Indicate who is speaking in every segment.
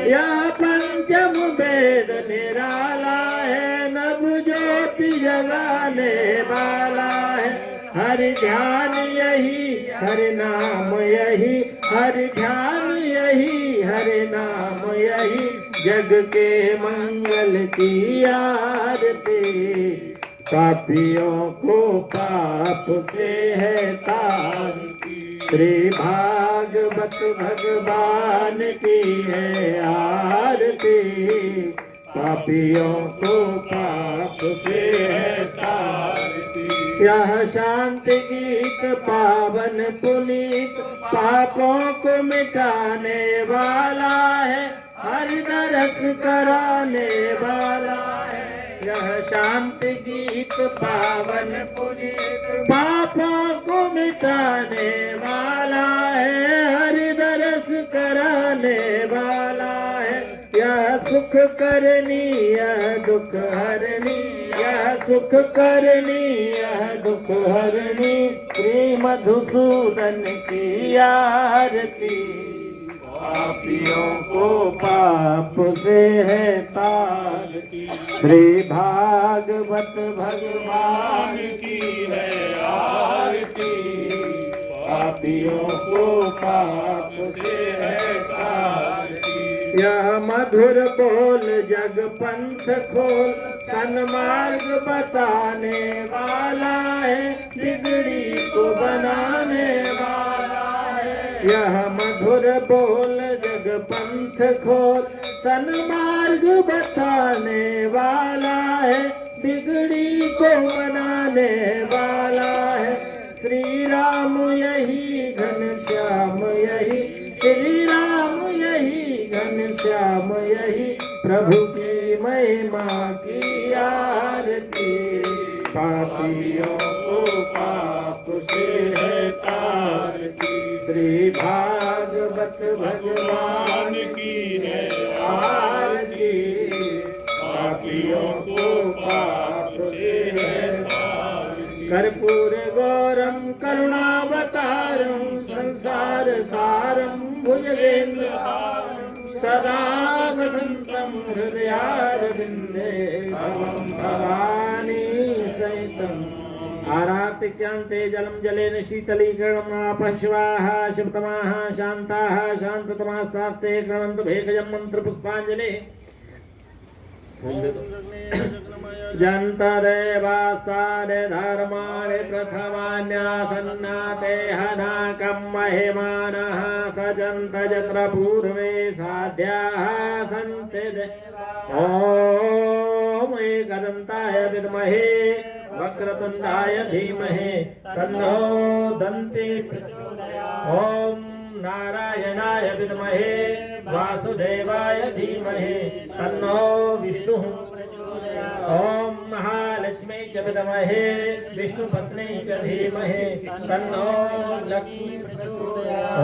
Speaker 1: यह पंचम वेद निराला है, नभ ज्योति जगाने वाला है। हरि ध्यान यही हरि नाम यही, हरि ध्यान यही हरि नाम यही, जग के मंगल की आरती। पापियों को पाप से है तार, श्री भागवत भगवान की है आरती। पापियों को पाप से है तारती। यह शांति गीत पावन पुनीत, पापों को मिटाने वाला है, हरि दरस कराने वाला है। यह शांति गीत पावन पुनीत, पापों को मिटाने वाला है, हरि दरस कराने वाला है। यह सुख करनी यह दुख हरनी, यह सुख करनी यह दुख हरनी, श्री मधुसूदन की आरती। पापियों को पाप से है तारती, श्री भागवत भगवान की है आरती। पापियों को पाप से है तारती। यह मधुर बोल जग पंथ खोल, सन्मार्ग बताने वाला है, बिगड़ी को बनाने वाला है। यह मधुर बोल जग पंथ खोल, सन्मार्ग बताने वाला है, बिगड़ी को बनाने वाला है। श्री राम यही घनश्याम यही, श्री राम यही घनश्याम यही, प्रभु की महिमा की आरती। पापियों को पाप से है तारती, श्री भागवत भगवान की है आरती। पापियों को पाप से है तारती। कर्पूर गौरम करुणावतारम, संसार सारम भुजगेन्द्रहारम, सदा वसन्तं हृदयारविन्दे, भवं भवानी सहितम्। आरातिक्यांते जलं जलेन शीतलीकरणम् आपश्वाः शिवतमाः शान्ताः शान्ततमास्तास्ते क्रमन्तु भेषजं मन्त्रपुष्पाञ्जलिः। जन्तदेवास्तारे धर्माणि प्रथमान्यासन्नाते हनाकं महिमानः, सजन्त यत्र पूर्वे साध्याः सन्ति। ॐ एकदन्ताय विद्महे वक्रतुण्डाय धीमहि, तन्नो दन्ति प्रचोदयात्। ॐ नारायणाय विद्महे वासुदेवाय धीमहि, तन्नो विष्णुः प्रचोदयात्। ॐ महालक्ष्मी च विद्महे विष्णुपत्नी च धीमहि, तन्नो लक्ष्मी प्रचोदयात्। ॐ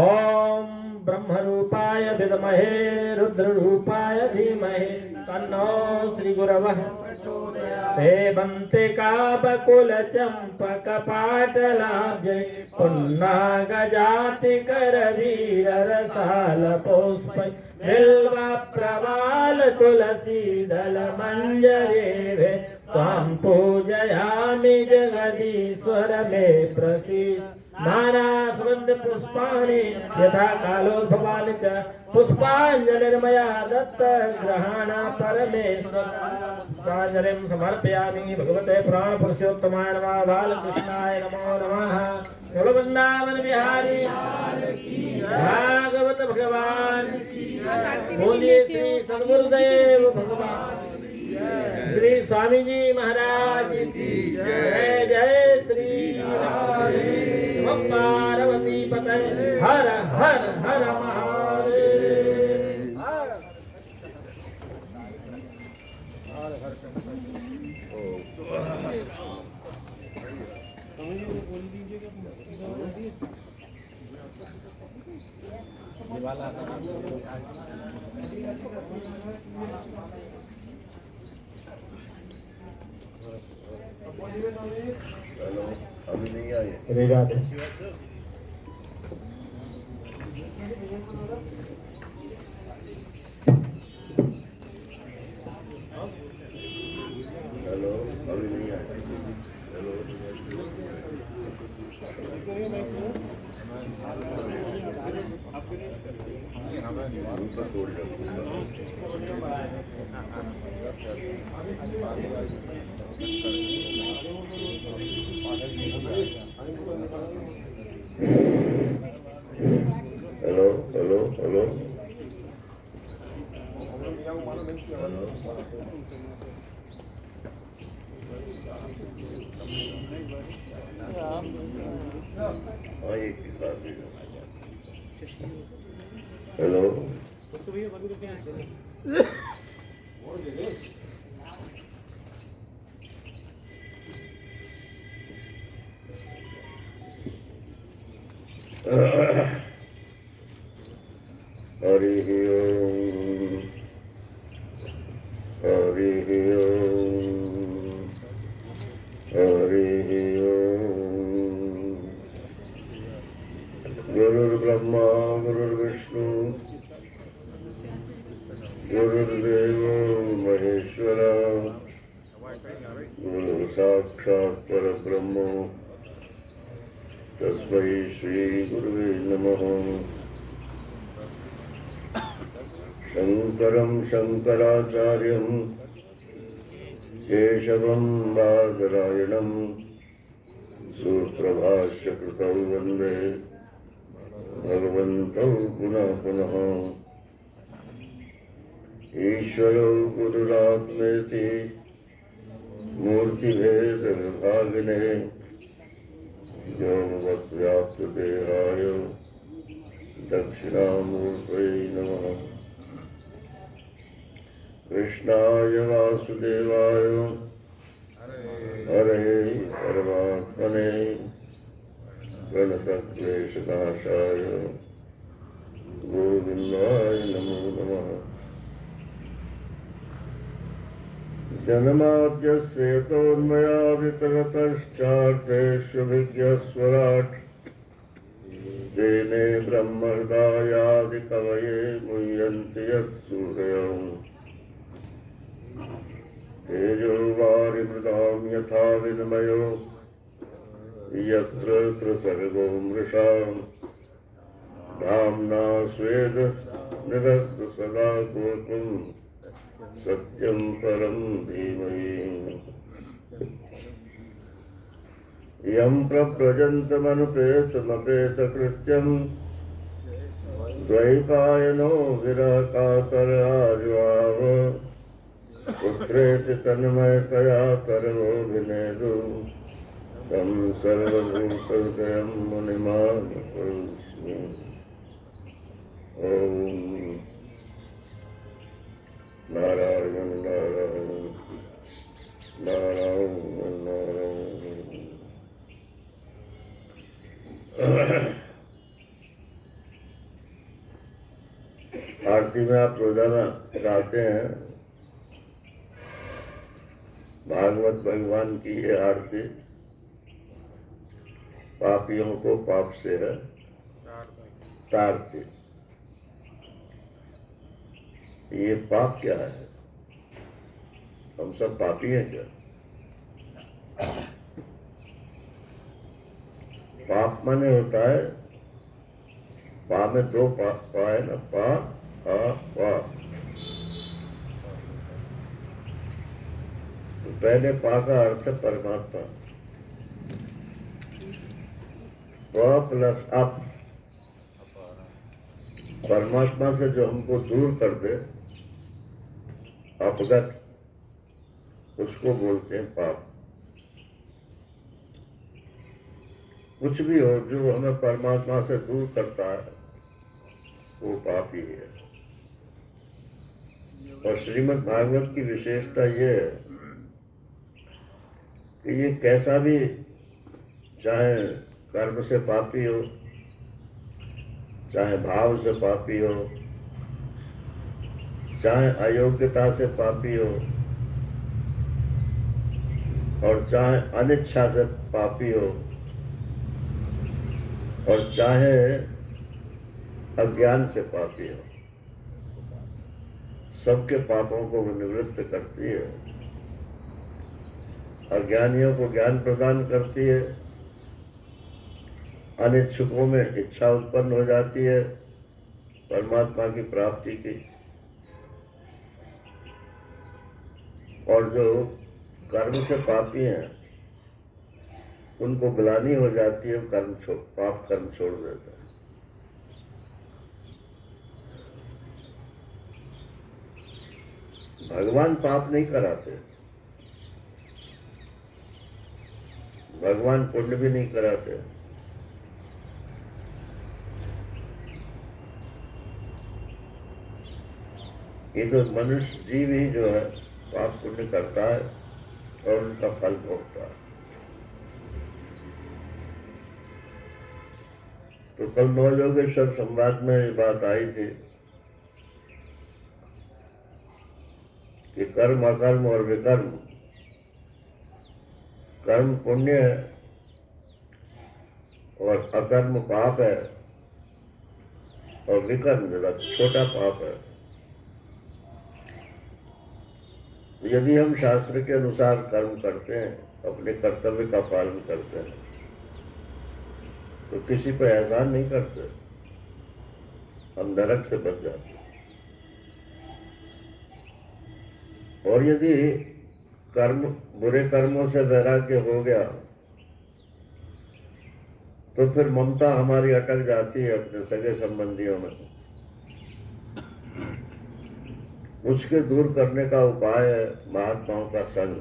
Speaker 1: ब्रह्मरूपाय विद्महे रुद्ररूपाय धीमहि, तन्नो श्रीगुरवः प्रचोदयात्। सेवन्ते काबकुल चम्पक पाटलाब्जै, पुन्नागजाति करवीर रसाल पुष्पै, बिल्व प्रवाल तुलसी दल मंजरेभे, त्वां पूजयामि जगदीश्वर मे प्रसीद। नानास्वन्द पुष्पाणि यथा कालोद्भवानि च, पुष्पाञ्जलिर्मया दत्त ग्रहाण परमेश्वर। पुष्पाञ्जलिं समर्पयामि भगवते पुराणपुरुषोत्तमाय नमः, बालकृष्णाय नमो नमः। बोलो वृंदावन बिहारी भागवत भगवान, बोलिए श्री सद्गुरुदेव भगवान, श्री स्वामी जी महाराज की जय। जय श्री राम पार्वती पते, हर हर हर महादेव।
Speaker 2: अभी नहीं आई
Speaker 1: है।
Speaker 2: उनका तोड़ रखूंगा। हेलो हेलो हेलो हाँ एक ही साथ ही हेलो हरि ओम हरि ओम हरि ओम। गुरुर्ब्रह्मा गुरुर्विष्णु गुरुर्देवो महेश्वर गुरु साक्षात् परब्रह्म तस्मै श्री गुरुवे नमः। शंकरं शंकराचार्यं केशवं बादरायणं सूत्रभाष्यकृतौ वन्दे भगवन्तौ पुनः पुनः। ईश्वरो गुरुरात्मेति मूर्तिभेदविभागिने व्योमवद्व्याप्तदेहाय दक्षिणामूर्तये नमः। कृष्णाय वासुदेवाय हरे परमात्मने प्रणतक्लेशनाशाय गोविन्दाय नमो नमः। जन्माद्यस्य यतोन्मयादितरतश्चार्थेष्वभिज्ञस्वराट् तेने ब्रह्महृदायादिकवये मुह्यन्ति यत्सूरयः। तेजो वारिमृदां यथा विनिमयो यत्र त्रिसर्गो मृषा धाम्ना स्वेद निरस्त सदा गोपं सत्यं परं धीमहि। यं प्रव्रजन्तमनुपेतमपेतकृत्यं द्वैपायनो विरहकातराजुआव पुत्रेति तन्मयतया तर्वोऽभिनेदु तं सर्वभूतहृदयं मुनिमानतोऽस्मि। ॐ नारायण नारायण नारायण नारायण। आरती में आप रोजाना गाते हैं भागवत भगवान की ये आरती पापियों को पाप से है तारती। ये पाप क्या है? हम सब पापी हैं क्या? पाप माने होता है पा में दो पा है ना, पा आ पा। तो पहले पा का अर्थ है परमात्मा, प प्लस अप। परमात्मा से जो हमको दूर कर दे अपगत, उसको बोलते हैं पाप। कुछ भी हो जो हमें परमात्मा से दूर करता है वो पाप ही है। और श्रीमद् भागवत की विशेषता ये है कि ये कैसा भी, चाहे कर्म से पापी हो, चाहे भाव से पापी हो, चाहे अयोग्यता से पापी हो, और चाहे अनिच्छा से पापी हो, और चाहे अज्ञान से पापी हो, सबके पापों को वो निवृत्त करती है। अज्ञानियों को ज्ञान प्रदान करती है, अनिच्छुकों में इच्छा उत्पन्न हो जाती है परमात्मा की प्राप्ति की, और जो कर्म से पापी हैं उनको ग्लानि हो जाती है, पाप कर्म छोड़ देते हैं। भगवान पाप नहीं कराते, भगवान पुण्य भी नहीं कराते। ये तो मनुष्य जीव ही जो है पाप पुण्य करता है और उनका फल भोगता है। तो कल नवयोगेश्वर संवाद में ये बात आई थी कि कर्म अकर्म और विकर्म, कर्म पुण्य है और अकर्म पाप है, और विकर्म जरा छोटा पाप है। यदि हम शास्त्र के अनुसार कर्म करते हैं, अपने कर्तव्य का पालन करते हैं, तो किसी पर एहसान नहीं करते, हम नरक से बच जाते हैं। और यदि कर्म, बुरे कर्मों से वैराग्य हो गया तो फिर ममता हमारी अटक जाती है अपने सगे संबंधियों में। उसके दूर करने का उपाय है महात्माओं का संग।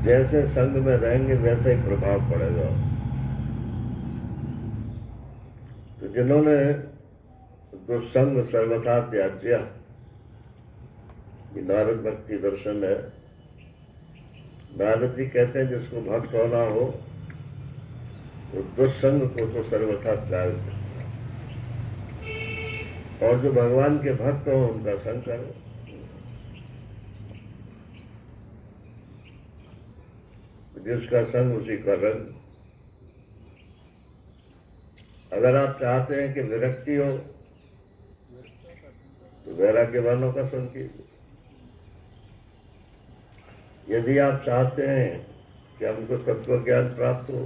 Speaker 2: जैसे संग में रहेंगे वैसे ही प्रभाव पड़ेगा। तो जिन्होंने दुस्संग सर्वथा त्याज्य, नारद भक्ति दर्शन है। नारद जी कहते हैं जिसको भक्त होना हो तो दुस्संग को तो सर्वथा त्याग दे, और जो भगवान के भक्त हो उनका संग करो। जिसका संग उसी का रंग। अगर आप चाहते हैं कि विरक्ति हो तो वैराग्यवानों का संग कीजिए। यदि आप चाहते हैं कि हमको तत्व ज्ञान प्राप्त हो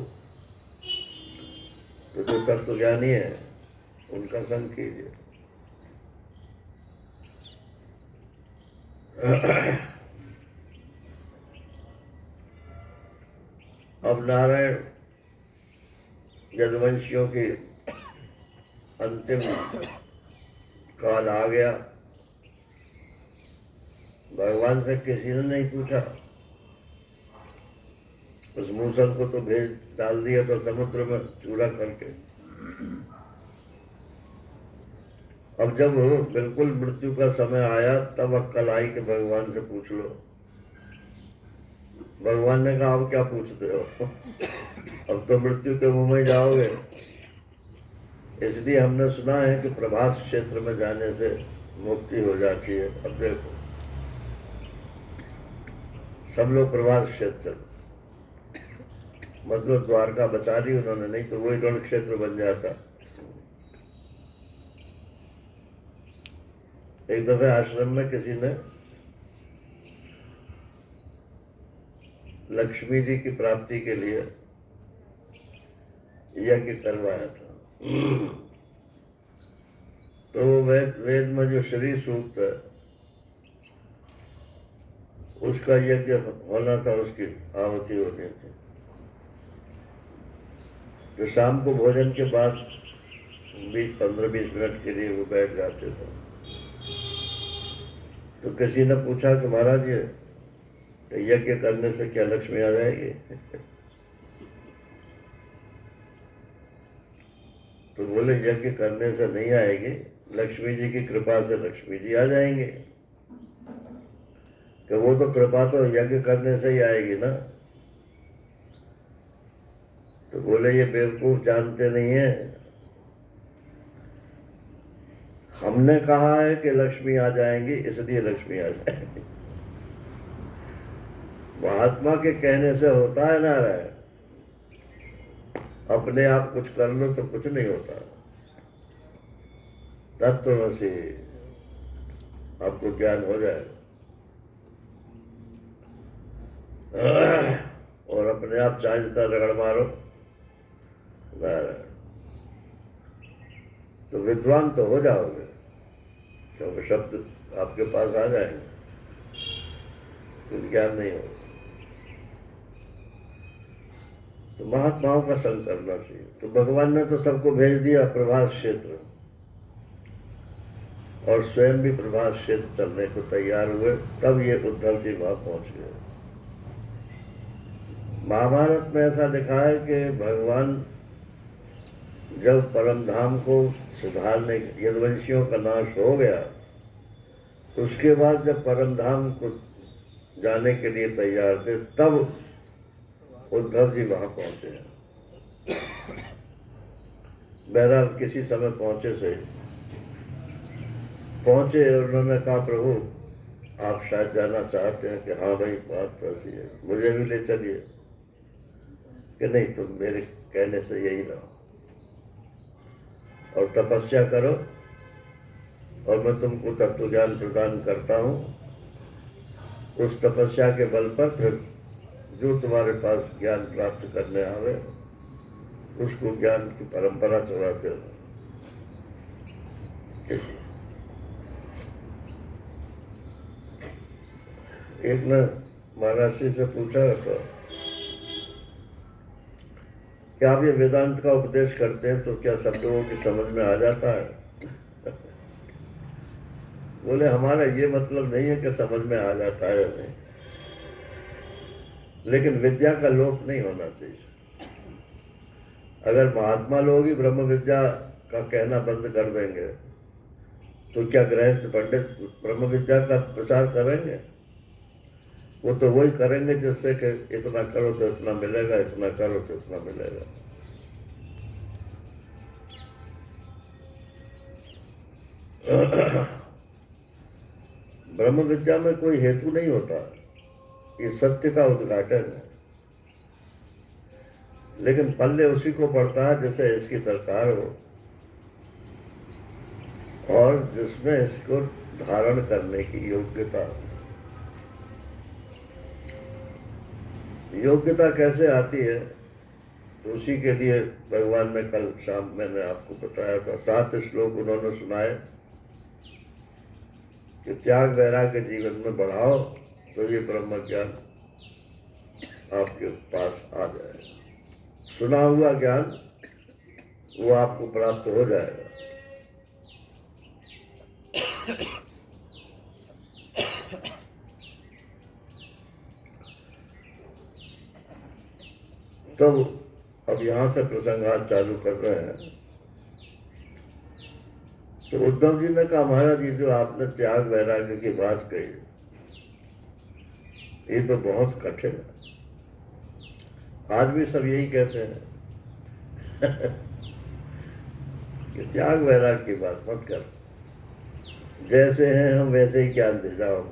Speaker 2: तो जो तत्व ज्ञानी है उनका संग कीजिए। अब नारायण यदुवंशियों की अंतिम काल आ गया। भगवान से किसी ने नहीं पूछा, उस मूसल को तो भेज डाल दिया तो समुद्र में चूरा करके। अब जब बिल्कुल मृत्यु का समय आया तब अक्कल आई कि भगवान से पूछ लो। भगवान ने कहा अब क्या पूछते हो, अब तो मृत्यु के मुंह में जाओगे। इसलिए हमने सुना है कि प्रभास क्षेत्र में जाने से मुक्ति हो जाती है। अब देखो सब लोग प्रभास क्षेत्र, मतलब द्वारका बचा दी उन्होंने, नहीं तो वही रण क्षेत्र बन जाता। एक दफे आश्रम में किसी ने लक्ष्मी जी की प्राप्ति के लिए यज्ञ करवाया था। तो वेद में जो श्री सूक्त है उसका यज्ञ होना था, उसकी आहुति होनी थी। तो शाम को भोजन के बाद 15-20 मिनट के लिए वो बैठ जाते थे। तो किसी ने पूछा कि महाराज ये यज्ञ करने से क्या लक्ष्मी आ जाएगी? तो बोले यज्ञ करने से नहीं आएगी, लक्ष्मी जी की कृपा से लक्ष्मी जी आ जाएंगे। कि वो तो कृपा तो यज्ञ करने से ही आएगी ना। तो बोले ये बेवकूफ जानते नहीं है, हमने कहा है कि लक्ष्मी आ जाएंगी इसलिए लक्ष्मी आ जाएंगी। महात्मा के कहने से होता है नारायण, अपने आप कुछ कर लो तो कुछ नहीं होता। तत्वमसि आपको ज्ञान हो जाएगा। और अपने आप चाहे जितना रगड़ मारो, नारायण, तो विद्वान तो हो जाओगे, क्योंकि शब्द आपके पास आ जाएंगे, तो ज्ञान नहीं होगा। तो महात्माओं का संग करना चाहिए। तो भगवान ने तो सबको भेज दिया प्रभास क्षेत्र, और स्वयं भी प्रभास क्षेत्र चलने को तैयार हुए, तब ये उद्धव जी वहां पहुंच गए। महाभारत में ऐसा लिखा है कि भगवान जब परम धाम को सुधारने, यदुवंशियों का नाश हो गया, उसके बाद जब परम धाम को जाने के लिए तैयार थे, तब उद्धव जी वहां पहुंचे। बहरहाल किसी समय पहुंचे और उन्होंने कहा, प्रभु आप शायद जाना चाहते हैं? कि हाँ भाई, बात तो ऐसी है, मुझे भी ले चलिए। कि नहीं, तुम मेरे कहने से यही रहो और तपस्या करो, और मैं तुमको तत्व ज्ञान प्रदान करता हूँ। उस तपस्या के बल पर फिर जो तुम्हारे पास ज्ञान प्राप्त करने आवे, उसको ज्ञान की परंपरा चलाते हो। एक ने महाराज जी से पूछा था कि आप ये वेदांत का उपदेश करते हैं तो क्या सब लोगों की समझ में आ जाता है? बोले, हमारा ये मतलब नहीं है कि समझ में आ जाता है नहीं, लेकिन विद्या का लोप नहीं होना चाहिए। अगर महात्मा लोग ही ब्रह्म विद्या का कहना बंद कर देंगे, तो क्या गृहस्थ पंडित ब्रह्म विद्या का प्रचार करेंगे? वो तो वही करेंगे जिससे कि इतना करो तो इतना मिलेगा, इतना करो तो इतना मिलेगा। ब्रह्म विद्या में कोई हेतु नहीं होता, ये सत्य का उद्घाटन है। लेकिन पल्ले उसी को पड़ता है जैसे इसकी दरकार हो, और जिसमें इसको धारण करने की योग्यता। योग्यता कैसे आती है, तो उसी के लिए भगवान ने कल शाम मैंने आपको बताया था, 7 श्लोक उन्होंने सुनाए कि त्याग वैराग्य जीवन में बढ़ाओ तो ये ब्रह्म ज्ञान आपके पास आ जाएगा। सुना हुआ ज्ञान वो आपको प्राप्त हो जाएगा। तो अब यहां से प्रसंगात चालू कर रहे हैं। तो उद्धव जी ने कहा, महाराज जी जो आपने त्याग वैराग्य की बात कही, ये तो बहुत कठिन है। आज भी सब यही कहते हैं कि त्याग वैराग्य की बात मत कर, जैसे हैं हम वैसे ही ज्ञान दे जाओ।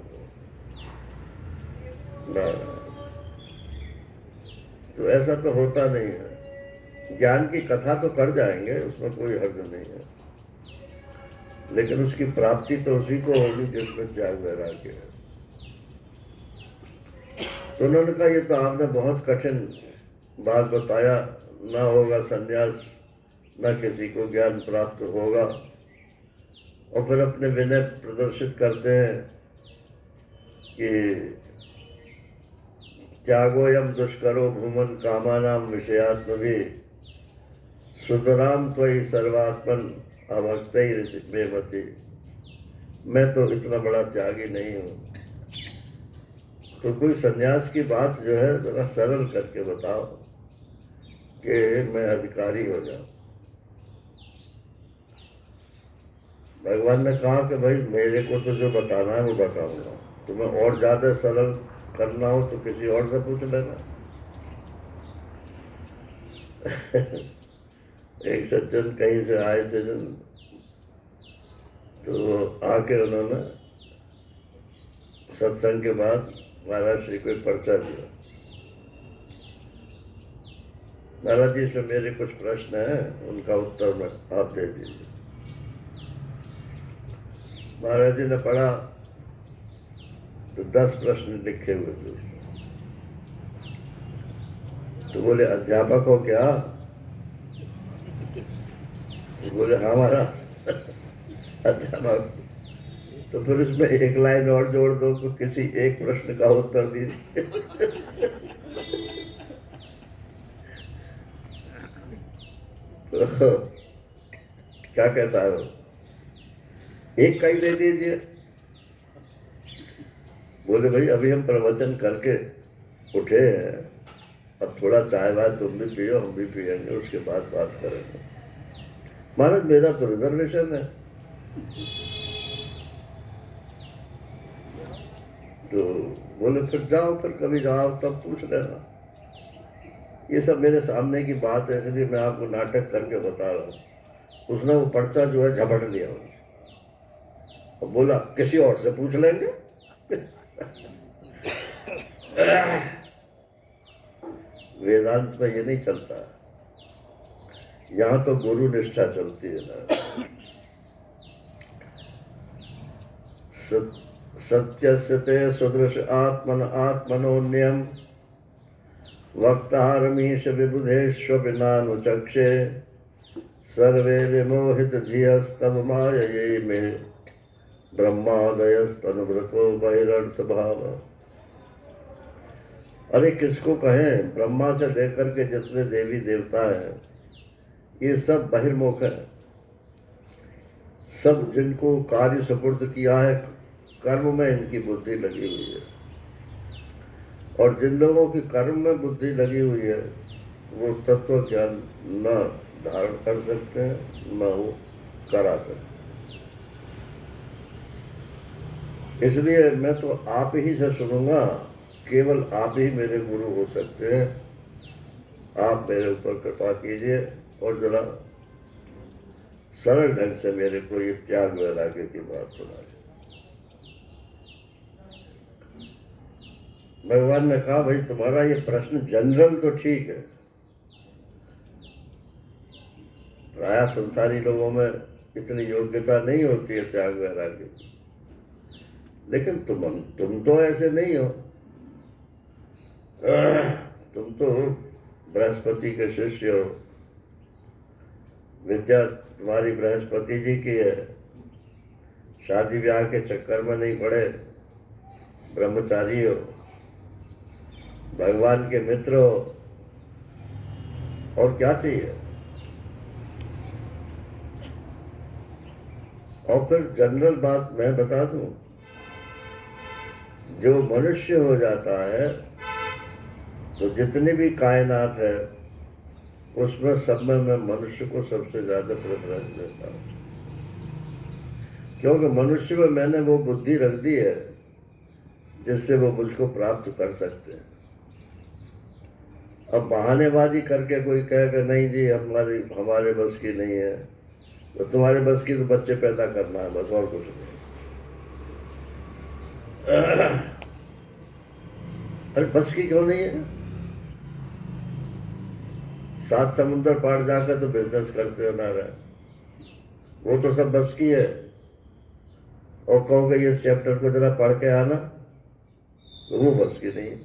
Speaker 2: तो ऐसा तो होता नहीं है। ज्ञान की कथा तो कर जाएंगे, उसमें कोई हर्ज नहीं है, लेकिन उसकी प्राप्ति तो उसी को होगी जिसमें त्याग वैराग्य है। तो उन्होंने कहा, ये तो आपने बहुत कठिन बात बताया, ना होगा संन्यास, न किसी को ज्ञान प्राप्त होगा। और फिर अपने विनय प्रदर्शित करते हैं कि त्यागोयम दुष्करो भूमन कामानाम विषयात्मभि सुतराम त्वयि सर्वात्मन अभक्तैः मे मति। मैं तो इतना बड़ा त्यागी नहीं हूँ, तो कोई सन्यास की बात जो है जरा सरल करके बताओ कि मैं अधिकारी हो जाऊं। भगवान ने कहा कि भाई मेरे को तो जो बताना है वो बताऊंगा, तुम्हें और ज्यादा सरल करना हो तो किसी और से पूछ लेना। एक सज्जन कहीं से आए थे जन, तो आके उन्होंने सत्संग के बाद महाराज श्री को एक पर्चा दिया, महाराज जी से मेरे कुछ प्रश्न हैं, उनका उत्तर में आप दे दीजिए। महाराज जी ने पढ़ा तो 10 प्रश्न लिखे हुए थे उसमें। तो बोले अध्यापक हो क्या? बोले हाँ महाराज अध्यापक। तो फिर उसमें एक लाइन और जोड़ दो तो किसी एक प्रश्न का उत्तर दीजिए। तो क्या कहता है वो? एक का ही दे दीजिए। बोले भाई अभी हम प्रवचन करके उठे हैं, अब थोड़ा चाय वाय तुम भी पियो हम भी पियेंगे, उसके बाद बात करेंगे। महाराज मेरा तो रिजर्वेशन है। तो बोले फिर जाओ, फिर कभी जाओ तब पूछ लेना। ये सब मेरे सामने की बात है, इसलिए मैं आपको नाटक करके बता रहा हूँ। उसने वो पर्चा जो है झपट लिया और बोला किसी और से पूछ लेंगे। वेदांत में ये नहीं चलता, यहाँ तो गुरु निष्ठा चलती है ना। सत्यस्य ते सुदृश आत्मन आत्मनोन्यम वक्तारमीश विबुधेष्वपिनानुचक्षे सर्वे विमोहित धियस्तव मायये मे ब्रह्मादयस्तनुव्रतो बहिरर्थ भाव। अरे किसको कहें, ब्रह्मा से लेकर के जितने देवी देवता हैं ये सब बहिर्मुख हैं। सब जिनको कार्य सुपुर्द किया है कर्म में इनकी बुद्धि लगी हुई है, और जिन लोगों की कर्म में बुद्धि लगी हुई है वो तत्व ज्ञान न धारण कर सकते हैं न वो करा सकते। इसलिए मैं तो आप ही से सुनूंगा, केवल आप ही मेरे गुरु हो सकते हैं। आप मेरे ऊपर कृपा कीजिए और जरा सरल ढंग से मेरे को ये त्याग वैराग्य की बात सुनाइए। भगवान ने कहा भाई तुम्हारा ये प्रश्न जनरल तो ठीक है, प्राय संसारी लोगों में इतनी योग्यता नहीं होती है त्याग वैराग्य की, लेकिन तुम तो ऐसे नहीं हो। तुम तो बृहस्पति के शिष्य हो, विद्या तुम्हारी बृहस्पति जी की है, शादी ब्याह के चक्कर में नहीं पड़े, ब्रह्मचारी हो, भगवान के मित्र हो, और क्या चाहिए। और फिर जनरल बात मैं बता दूं, जो मनुष्य हो जाता है तो जितनी भी कायनात है उसमें सब में मैं मनुष्य को सबसे ज्यादा प्रेफरेंस देता हूं, क्योंकि मनुष्य में मैंने वो बुद्धि रख दी है जिससे वो मुझको प्राप्त कर सकते हैं। अब बहानेबाजी करके कोई कहेगा नहीं जी हमारे बस की नहीं है, तो तुम्हारे बस की तो बच्चे पैदा करना है बस, और कुछ नहीं। अरे बस की क्यों नहीं है? 7 समुद्र पार जाकर तो बिजनेस करते हो नारायण, वो तो सब बस की है। और कहोगे ये चैप्टर को जरा पढ़ के आना, तो वो बस की नहीं है।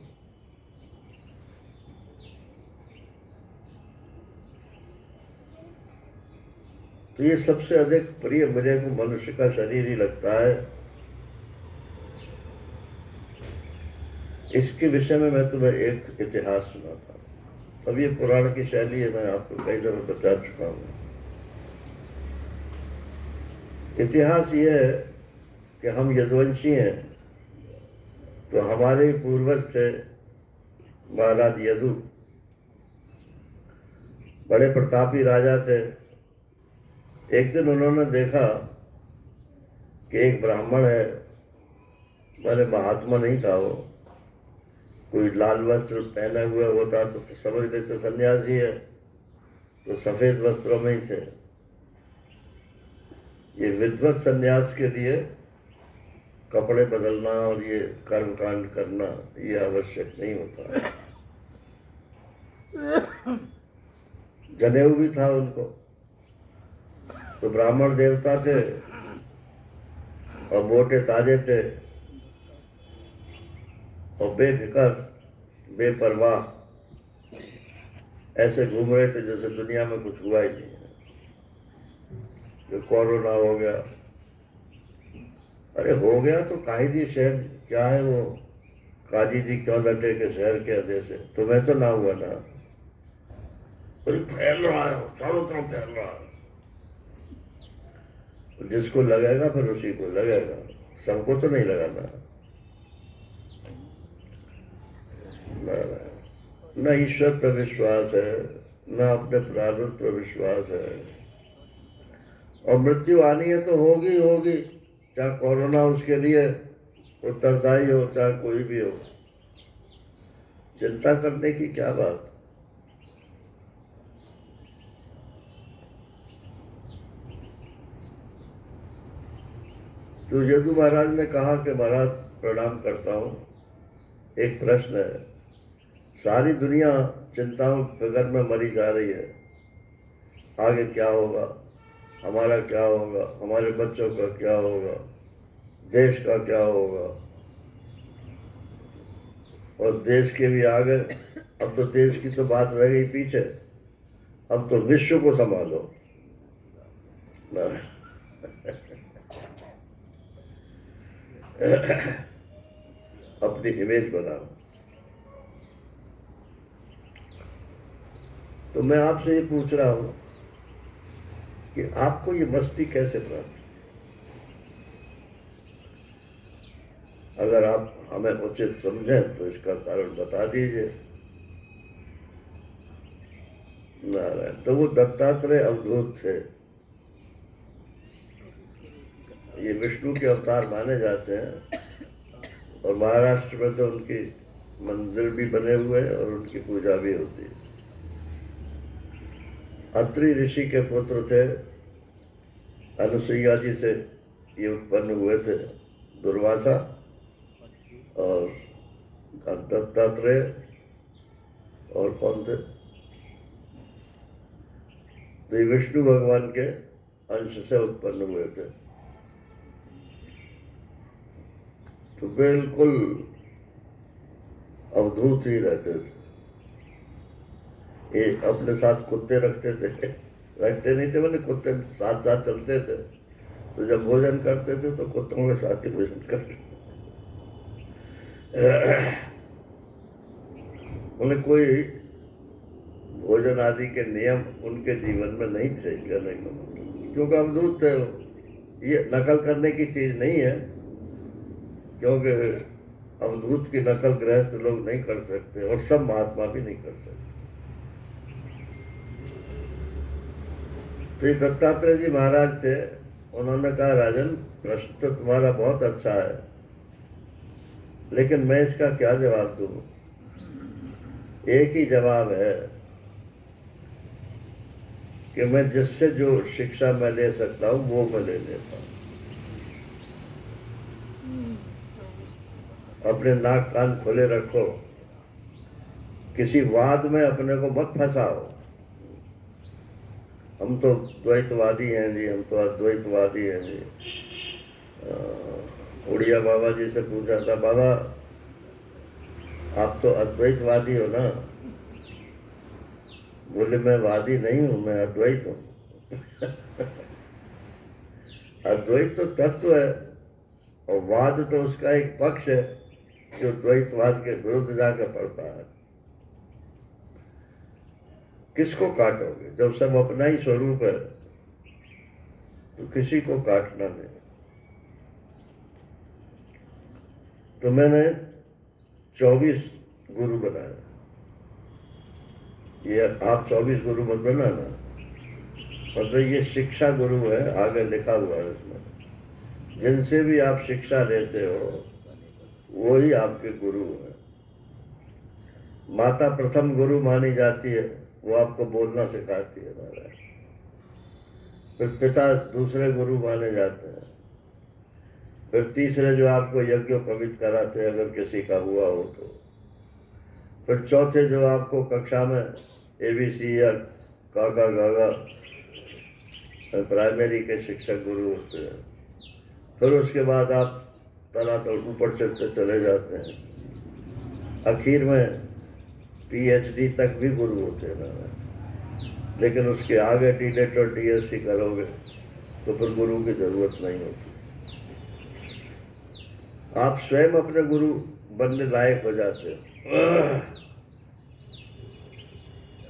Speaker 2: तो ये सबसे अधिक प्रिय मुझे को मनुष्य का शरीर ही लगता है। इसके विषय में मैं तुम्हें एक इतिहास सुनाता हूं। अब ये पुराण की शैली है, मैं आपको कई दफे बता चुका हूं। इतिहास ये है कि हम यदुवंशी हैं, तो हमारे पूर्वज थे महाराज यदु, बड़े प्रतापी राजा थे। एक दिन उन्होंने देखा कि एक ब्राह्मण है, मैंने महात्मा नहीं था वो, कोई लाल वस्त्र पहने हुए होता तो समझ लेते सन्यासी है, तो सफेद वस्त्रों में ही थे। ये विद्वत सन्यास के लिए कपड़े बदलना और ये कर्मकांड करना ये आवश्यक नहीं होता। जनेऊ भी था उनको। तो ब्राह्मण देवता थे और मोटे ताजे थे और बेफिक्र बेपरवाह ऐसे घूम रहे थे जैसे दुनिया में कुछ हुआ ही नहीं है। जो कोरोना हो गया, अरे हो गया तो कायदी शहर क्या है वो, काजी जी क्यों लटे के शहर के आधे से, तुम्हें तो ना हुआ ना। अरे फैल रहा है, चारों तरफ फैल रहा है। जिसको लगेगा फिर उसी को लगेगा, सबको तो नहीं लगाना। न ईश्वर पर विश्वास है, न अपने प्रारब्ध पर विश्वास है। और मृत्यु आनी है तो होगी ही होगी, चाहे कोरोना उसके लिए उत्तरदायी हो, चाहे कोई भी हो। चिंता करने की क्या बात। तो यदु महाराज ने कहा कि महाराज प्रणाम करता हूं, एक प्रश्न है, सारी दुनिया चिंताओं फिक्र में मरी जा रही है, आगे क्या होगा, हमारा क्या होगा, हमारे बच्चों का क्या होगा, देश का क्या होगा, और देश के भी आगे। अब तो देश की तो बात रह गई पीछे, अब तो विश्व को संभालो। अपनी इमेज बनाओ। तो मैं आपसे ये पूछ रहा हूं कि आपको ये मस्ती कैसे प्राप्त? अगर आप हमें उचित समझें तो इसका कारण बता दीजिए। नारायण, तो वो दत्तात्रेय अवधूत थे, ये विष्णु के अवतार माने जाते हैं। और महाराष्ट्र में तो उनकी मंदिर भी बने हुए हैं और उनकी पूजा भी होती है। अत्रि ऋषि के पुत्र थे, अनुसुईया जी से ये उत्पन्न हुए थे, दुर्वासा और दत्तात्रेय और कौन थे, तो विष्णु भगवान के अंश से उत्पन्न हुए थे। तो बिल्कुल अवधूत ही रहते थे। ये अपने साथ कुत्ते रखते थे, रखते नहीं थे मैंने, कुत्ते साथ साथ चलते थे। तो जब भोजन करते थे तो कुत्तों के साथ ही भोजन करते थे। उन्हें कोई भोजन आदि के नियम उनके जीवन में नहीं थे, कहने का मतलब, क्योंकि अवधूत थे। ये नकल करने की चीज नहीं है, क्योंकि अवधूत की नकल गृहस्थ लोग नहीं कर सकते और सब महात्मा भी नहीं कर सकते। तो ये दत्तात्रेय जी महाराज थे, उन्होंने कहा राजन प्रश्न तो तुम्हारा बहुत अच्छा है, लेकिन मैं इसका क्या जवाब दूं? एक ही जवाब है कि मैं जिससे जो शिक्षा मैं ले सकता हूं वो मैं ले लेता हूं। अपने नाक कान खोले रखो, किसी वाद में अपने को मत फंसाओ। हम तो द्वैतवादी हैं जी, हम तो अद्वैतवादी हैं जी। उड़िया बाबा जी से पूछा था, बाबा आप तो अद्वैतवादी हो ना? बोले मैं वादी नहीं हूं, मैं अद्वैत हूं। अद्वैत तो तत्व है और वाद तो उसका एक पक्ष है जो द्वैतवाद के विरुद्ध जाकर पड़ता है। किसको काटोगे? जब सब अपना ही स्वरूप है तो किसी को काटना नहीं। तो मैंने 24 गुरु बनाए। ये आप 24 गुरु मत बनाना, मतलब ये शिक्षा गुरु है, आगे लिखा हुआ है इसमें। जिनसे भी आप शिक्षा लेते हो वो ही आपके गुरु है। माता प्रथम गुरु मानी जाती है, वो आपको बोलना सिखाती है महाराज। फिर पिता दूसरे गुरु माने जाते हैं। फिर तीसरे जो आपको यज्ञोपवीत कराते हैं अगर किसी का हुआ हो तो। फिर चौथे जो आपको कक्षा में ABC या काका गागा प्राइमरी के शिक्षक गुरु होते हैं। फिर उसके बाद आप तला ऊपर चलते चले जाते हैं। आखिर में PhD तक भी गुरु होते हैं ना, लेकिन उसके आगे D.Litt और DSc करोगे तो फिर गुरु की जरूरत नहीं होती। आप स्वयं अपने गुरु बनने लायक हो जाते हो।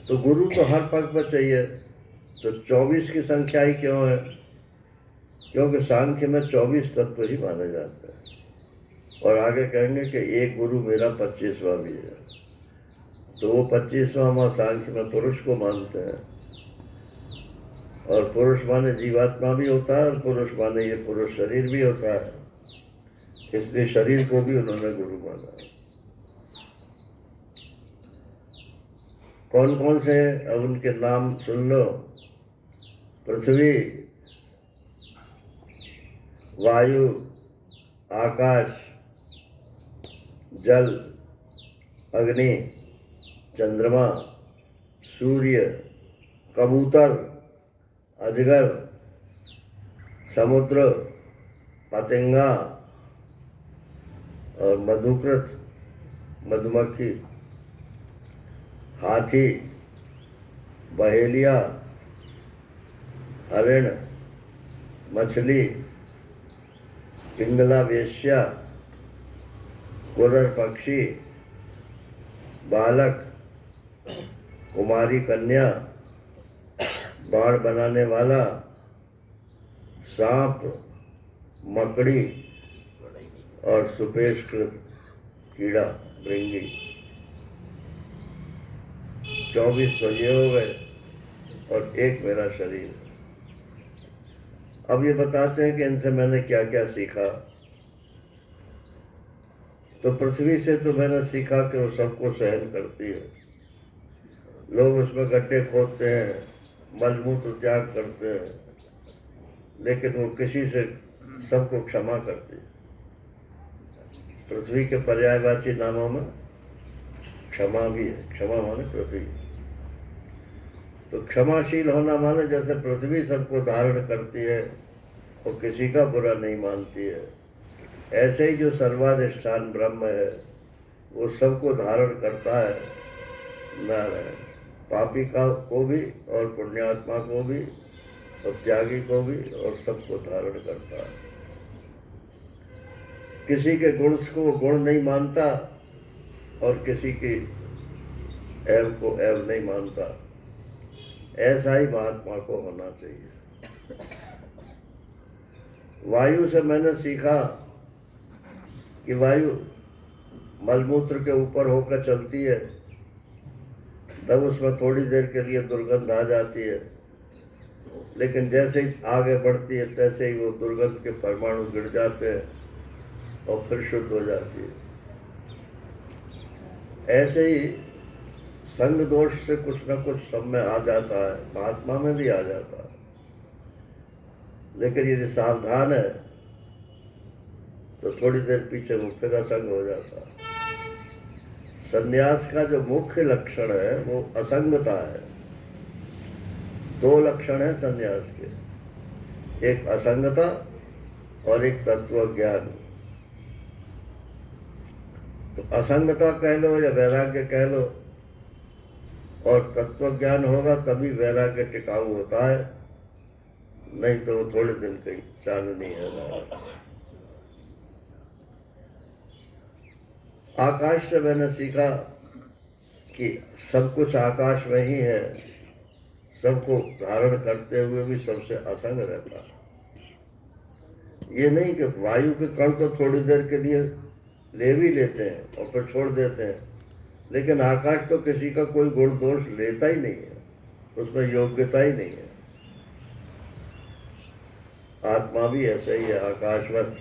Speaker 2: तो गुरु तो हर पग पर चाहिए। तो 24 की संख्या ही क्यों है? क्योंकि सांख्य में 24 तत्व ही माने जाते हैं। और आगे कहेंगे कि एक गुरु मेरा 25वां भी है। तो वो 25वां वहाँ सांख्य में पुरुष को मानते हैं, और पुरुष माने जीवात्मा भी होता है, और पुरुष माने ये पुरुष शरीर भी होता है, इसलिए शरीर को भी उन्होंने गुरु माना। कौन कौन से? अब उनके नाम सुन लो। पृथ्वी, वायु, आकाश, जल, अग्नि, चंद्रमा, सूर्य, कबूतर, अजगर, समुद्र, पतंगा और मधुकृत, मधुमक्खी, हाथी, बहेलिया, हरिण, मछली, पिंगला वेश्या, कुरर पक्षी, बालक, कुमारी कन्या, बाण बनाने वाला, सांप, मकड़ी और सुपेशकृत कीड़ा, भृंगी। 24 तो ये हो गए, और एक मेरा शरीर। अब ये बताते हैं कि इनसे मैंने क्या क्या सीखा। तो पृथ्वी से तो मैंने सीखा कि वो सबको सहन करती है। लोग उसमें गड्ढे खोदते हैं, मलमूत्र त्याग करते हैं, लेकिन वो किसी से सबको क्षमा करती है। पृथ्वी के पर्यायवाची नामों में क्षमा भी है। क्षमा माने पृथ्वी। तो क्षमाशील होना माने जैसे पृथ्वी सबको धारण करती है और किसी का बुरा नहीं मानती है, ऐसे ही जो सर्वाधिष्ठान ब्रह्म है वो सबको धारण करता है। नारायण, पापी का को भी और पुण्यात्मा को भी और त्यागी को भी, और सबको धारण करता है। किसी के गुण को गुण नहीं मानता और किसी की ऐब को ऐब नहीं मानता। ऐसा ही महात्मा को होना चाहिए। वायु से मैंने सीखा कि वायु मलमूत्र के ऊपर होकर चलती है, तब उसमें थोड़ी देर के लिए दुर्गंध आ जाती है, लेकिन जैसे ही आगे बढ़ती है तैसे ही वो दुर्गंध के परमाणु गिर जाते हैं और फिर शुद्ध हो जाती है। ऐसे ही संग दोष से कुछ न कुछ सब में आ जाता है, महात्मा में भी आ जाता है, लेकिन यदि सावधान है तो थोड़ी देर पीछे वो फिर असंग हो जाता है। संन्यास का जो मुख्य लक्षण है वो असंगता है। 2 लक्षण है संन्यास के, एक असंगता और एक तत्व ज्ञान। तो असंगता कह लो या वैराग्य कह लो, और तत्व ज्ञान होगा तभी वैराग्य टिकाऊ होता है, नहीं तो वो थोड़े दिन कहीं चालू नहीं है। आकाश से मैंने सीखा कि सब कुछ आकाश में ही है, सबको धारण करते हुए भी सबसे असंग रहता है। ये नहीं कि वायु के कण तो थोड़ी देर के लिए ले भी लेते हैं और फिर छोड़ देते हैं, लेकिन आकाश तो किसी का कोई गुण दोष लेता ही नहीं है, उसमें योग्यता ही नहीं है। आत्मा भी ऐसे ही है, आकाशवत।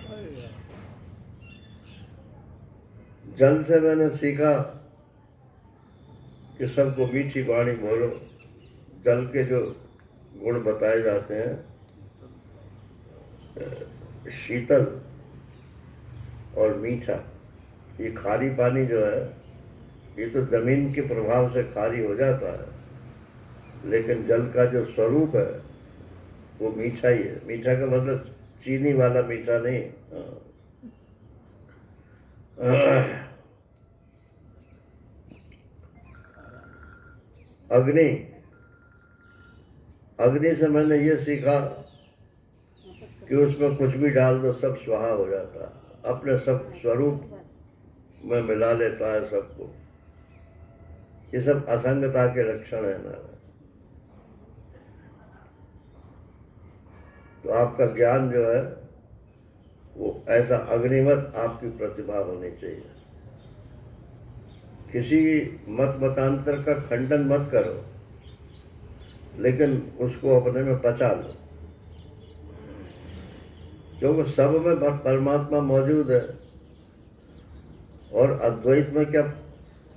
Speaker 2: जल से मैंने सीखा कि सबको मीठी वाणी बोलो। जल के जो गुण बताए जाते हैं, शीतल और मीठा। ये खारी पानी जो है ये तो जमीन के प्रभाव से खारी हो जाता है, लेकिन जल का जो स्वरूप है वो मीठा ही है। मीठा का मतलब चीनी वाला मीठा नहीं। अग्नि, अग्नि से मैंने ये सीखा कि उसमें कुछ भी डाल दो सब स्वाहा हो जाता है, अपने सब स्वरूप में मिला लेता है सबको। ये सब असंगता के लक्षण है ना। तो आपका ज्ञान जो है वो ऐसा अग्निवत आपकी प्रतिभा होनी चाहिए। किसी मत मतांतर का खंडन मत करो, लेकिन उसको अपने में पचा लो, क्योंकि सब में परमात्मा मौजूद है। और अद्वैत में क्या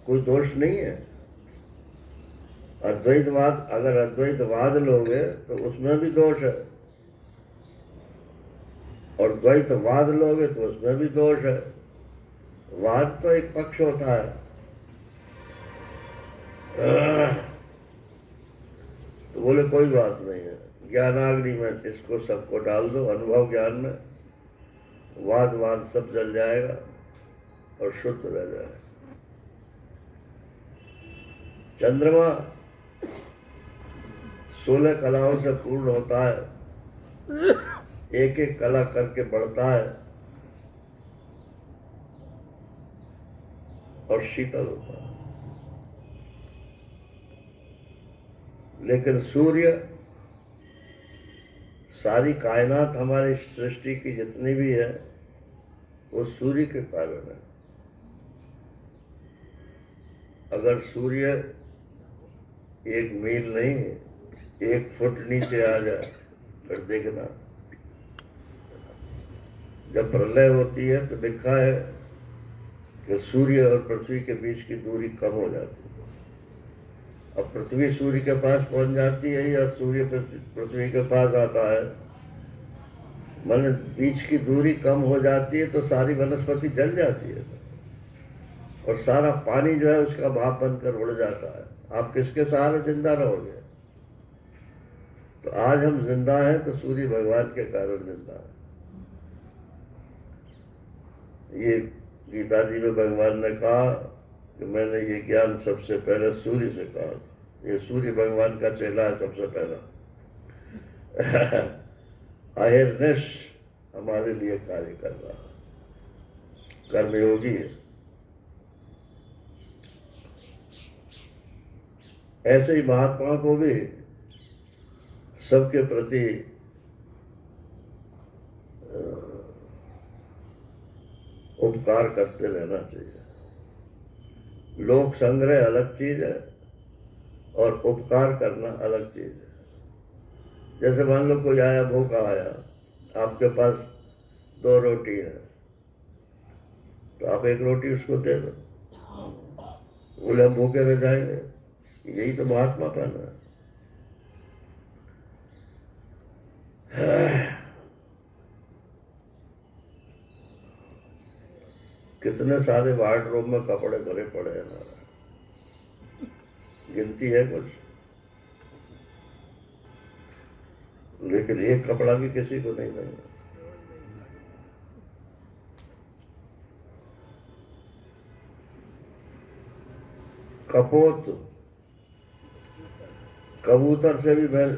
Speaker 2: कोई दोष नहीं है। अद्वैतवाद, अगर अद्वैतवाद लोगे तो उसमें भी दोष है, और द्वैतवाद लोगे तो उसमें भी दोष है। वाद तो एक पक्ष होता है। तो बोले कोई बात नहीं है, ज्ञानाग्नि में इसको सबको डाल दो, अनुभव ज्ञान में वाद वाद सब जल जाएगा और शुद्ध रह जाएगा। चंद्रमा 16 कलाओं से पूर्ण होता है, एक एक कला करके बढ़ता है और शीतल होता है। लेकिन सूर्य, सारी कायनात हमारी सृष्टि की जितनी भी है वो सूर्य के कारण है। अगर सूर्य 1 मील नहीं 1 फुट नीचे आ जाए फिर देखना, जब प्रलय होती है तो लिखा है कि सूर्य और पृथ्वी के बीच की दूरी कम हो जाती है। अब पृथ्वी सूर्य के पास पहुंच जाती है या सूर्य पृथ्वी के पास आता है, माने बीच की दूरी कम हो जाती है तो सारी वनस्पति जल जाती है और सारा पानी जो है उसका भाप बनकर उड़ जाता है। आप किसके सहारे जिंदा रहोगे? तो आज हम जिंदा हैं तो सूर्य भगवान के कारण जिंदा है। ये गीता जी में भगवान ने कहा कि मैंने ये ज्ञान सबसे पहले सूर्य से कहा। ये सूर्य भगवान का चेला है सबसे पहला। अहिर्निश हमारे लिए कार्य कर रहा है, कर्मयोगी है। ऐसे ही महात्मा को भी सबके प्रति उपकार करते रहना चाहिए। लोक संग्रह अलग चीज है और उपकार करना अलग चीज है। जैसे मान लो कोई आया, भूखा आया, आपके पास 2 रोटी है तो आप 1 रोटी उसको दे दो, बोले हम भूखे रह जाएंगे। यही तो महात्मापन है। कितने सारे वार्डरोब में कपड़े भरे पड़े हैं ना, गिनती है कुछ, लेकिन एक कपड़ा भी किसी को नहीं देंगे। कपोत, कबूतर से भी मैं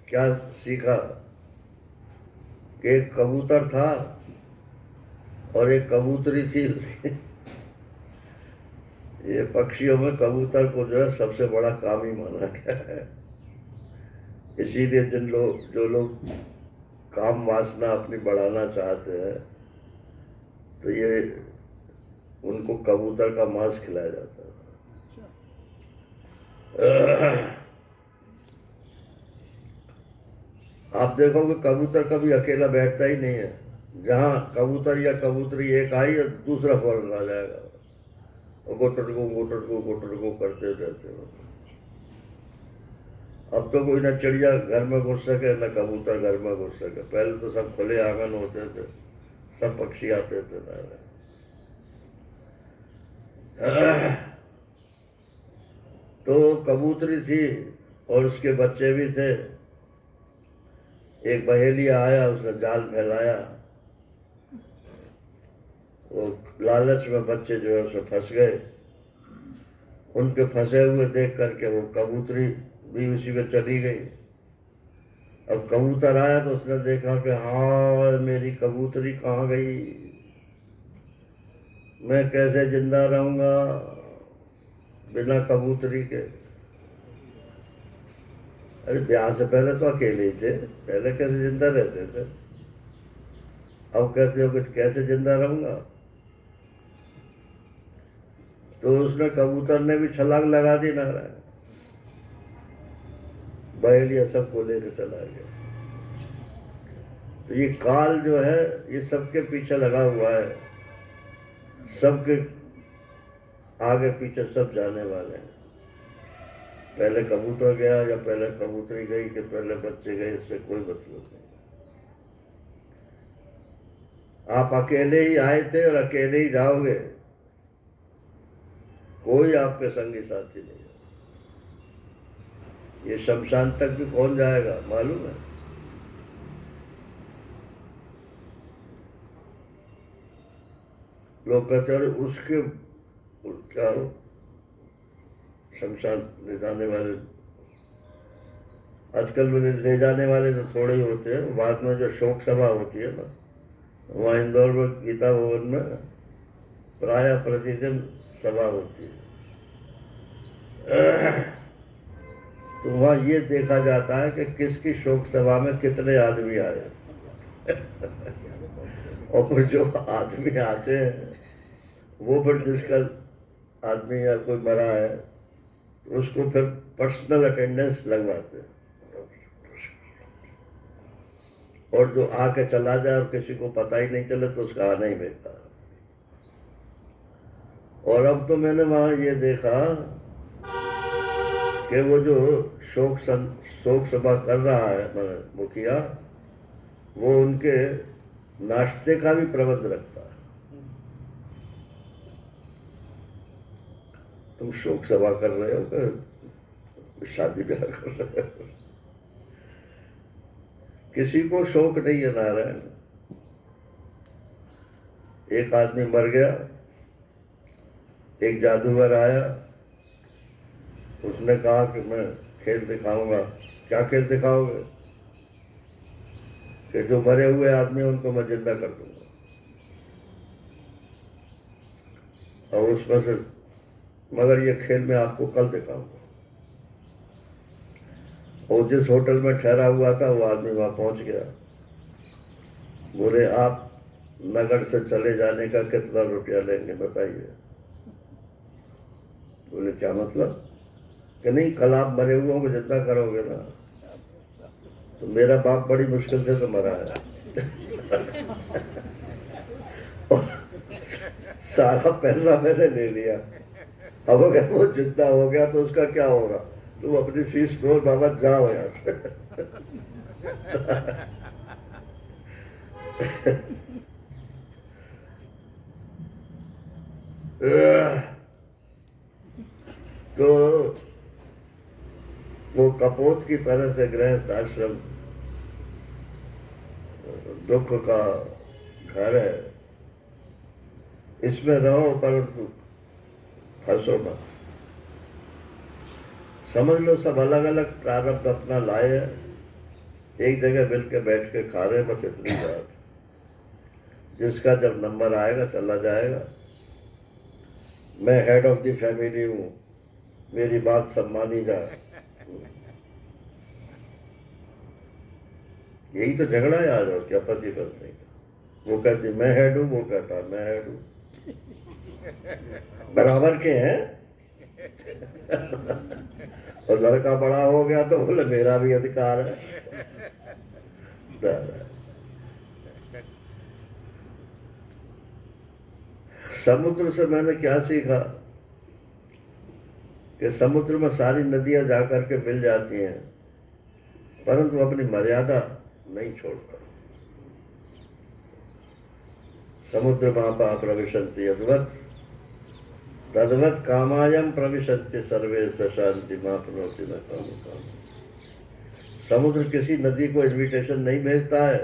Speaker 2: क्या सीखा कि एक कबूतर था और एक कबूतरी थी। ये पक्षियों में कबूतर को जो है सबसे बड़ा कामी माना गया है। इसीलिए जो लोग काम वासना अपनी बढ़ाना चाहते हैं तो ये उनको कबूतर का मांस खिलाया जाता है। आप देखोगे कबूतर कभी अकेला बैठता ही नहीं है। जहां कबूतर या कबूतरी एक आई और दूसरा फौरन आ जाएगा और गोटर को करते रहते हो। अब तो कोई ना चिड़िया घर में घुस सके ना कबूतर घर में घुस सके। पहले तो सब खुले आंगन होते थे, सब पक्षी आते थे ना। तो कबूतरी थी और उसके बच्चे भी थे। एक बहेलिया आया, उसने जाल फैलाया, वो लालच में बच्चे जो है उसमें फंस गए। उनके फंसे हुए देख करके वो कबूतरी भी उसी में चली गई। अब कबूतर आया तो उसने देखा कि हाँ मेरी कबूतरी कहाँ गई, मैं कैसे जिंदा रहूंगा बिना कबूतरी के। अरे ब्याह से पहले तो अकेले ही थे, पहले कैसे जिंदा रहते थे, अब कहते हो कि कैसे जिंदा रहूंगा। तो उसने कबूतर ने भी छलांग लगा दी नारायण, बहेलिया सबको लेकर चला गया। तो ये काल जो है ये सबके पीछे लगा हुआ है, सबके आगे पीछे सब जाने वाले हैं। पहले कबूतर गया या पहले कबूतरी गई कि पहले बच्चे गए, इससे कोई मतलब नहीं। आप अकेले ही आए थे और अकेले ही जाओगे, कोई आपके संगी साथी नहीं है। ये शमशान तक भी कौन जाएगा मालूम है? लोग कहते हैं उसके क्या शमशान ले जाने वाले, आजकल ले जाने वाले तो थोड़े ही होते हैं। बाद में जो शोक सभा होती है ना, वहाँ इंदौर में गीता भवन में प्राय प्रतिदिन सभा होती है। तो वहाँ ये देखा जाता है कि किसकी शोक सभा में कितने आदमी आए और फिर जो आदमी आते हैं वो फिर जिसका आदमी या कोई मरा है तो उसको फिर पर्सनल अटेंडेंस लगवाते हैं, और जो आके चला जाए और किसी को पता ही नहीं चले तो उसका आना ही बेकार। और अब तो मैंने वहां ये देखा कि वो जो शोक सभा कर रहा है मुखिया, वो उनके नाश्ते का भी प्रबंध रखता है। तुम शोक सभा कर रहे हो कि शादी ब्याह कर रहे हो? किसी को शौक नहीं है नारायण। एक आदमी मर गया, एक जादूगर आया, उसने कहा कि मैं खेल दिखाऊंगा। क्या खेल दिखाओगे? कि जो मरे हुए आदमी उनको मैं जिंदा कर दूंगा, और उसमें से मगर ये खेल मैं आपको कल दिखाऊंगा। और जिस होटल में ठहरा हुआ था वो आदमी वहां पहुंच गया। बोले आप नगर से चले जाने का कितना रुपया लेंगे बताइए? बोले क्या मतलब? कि नहीं, कल आप मरे हुए को जिंदा करोगे ना, तो मेरा बाप बड़ी मुश्किल से तो मरा है सारा पैसा मैंने ले लिया, अब अगर वो जिंदा हो गया तो उसका क्या होगा? तुम अपनी फीस दो बाबा, जाओ यहाँ से तो वो कपोत की तरह से गृहस्थ आश्रम दुख का घर है, इसमें रहो परंतु फंसो मत। समझ लो सब अलग अलग प्रारब्ध अपना लाए हैं, एक जगह मिल के बैठ के खा रहे, बस इतनी बात। जिसका जब नंबर आएगा चला जाएगा। मैं हेड ऑफ द फैमिली हूँ, मेरी बात सब मानी जाए, यही तो झगड़ा है आज। और क्या पति पत्नी का? वो कहती मैं हेड हूँ, वो कहता मैं हेड हूँ, बराबर के हैं और लड़का बड़ा हो गया तो बोले मेरा भी अधिकार है। समुद्र से मैंने क्या सीखा कि समुद्र में सारी नदियां जाकर के मिल जाती हैं, परंतु अपनी मर्यादा नहीं छोड़ता। समुद्र मापा प्रविशन्ति यद्वत् तद्वत् कामायम प्रविशन्ति सर्वे शांति मापनोति न काम। समुद्र किसी नदी को इन्विटेशन नहीं भेजता है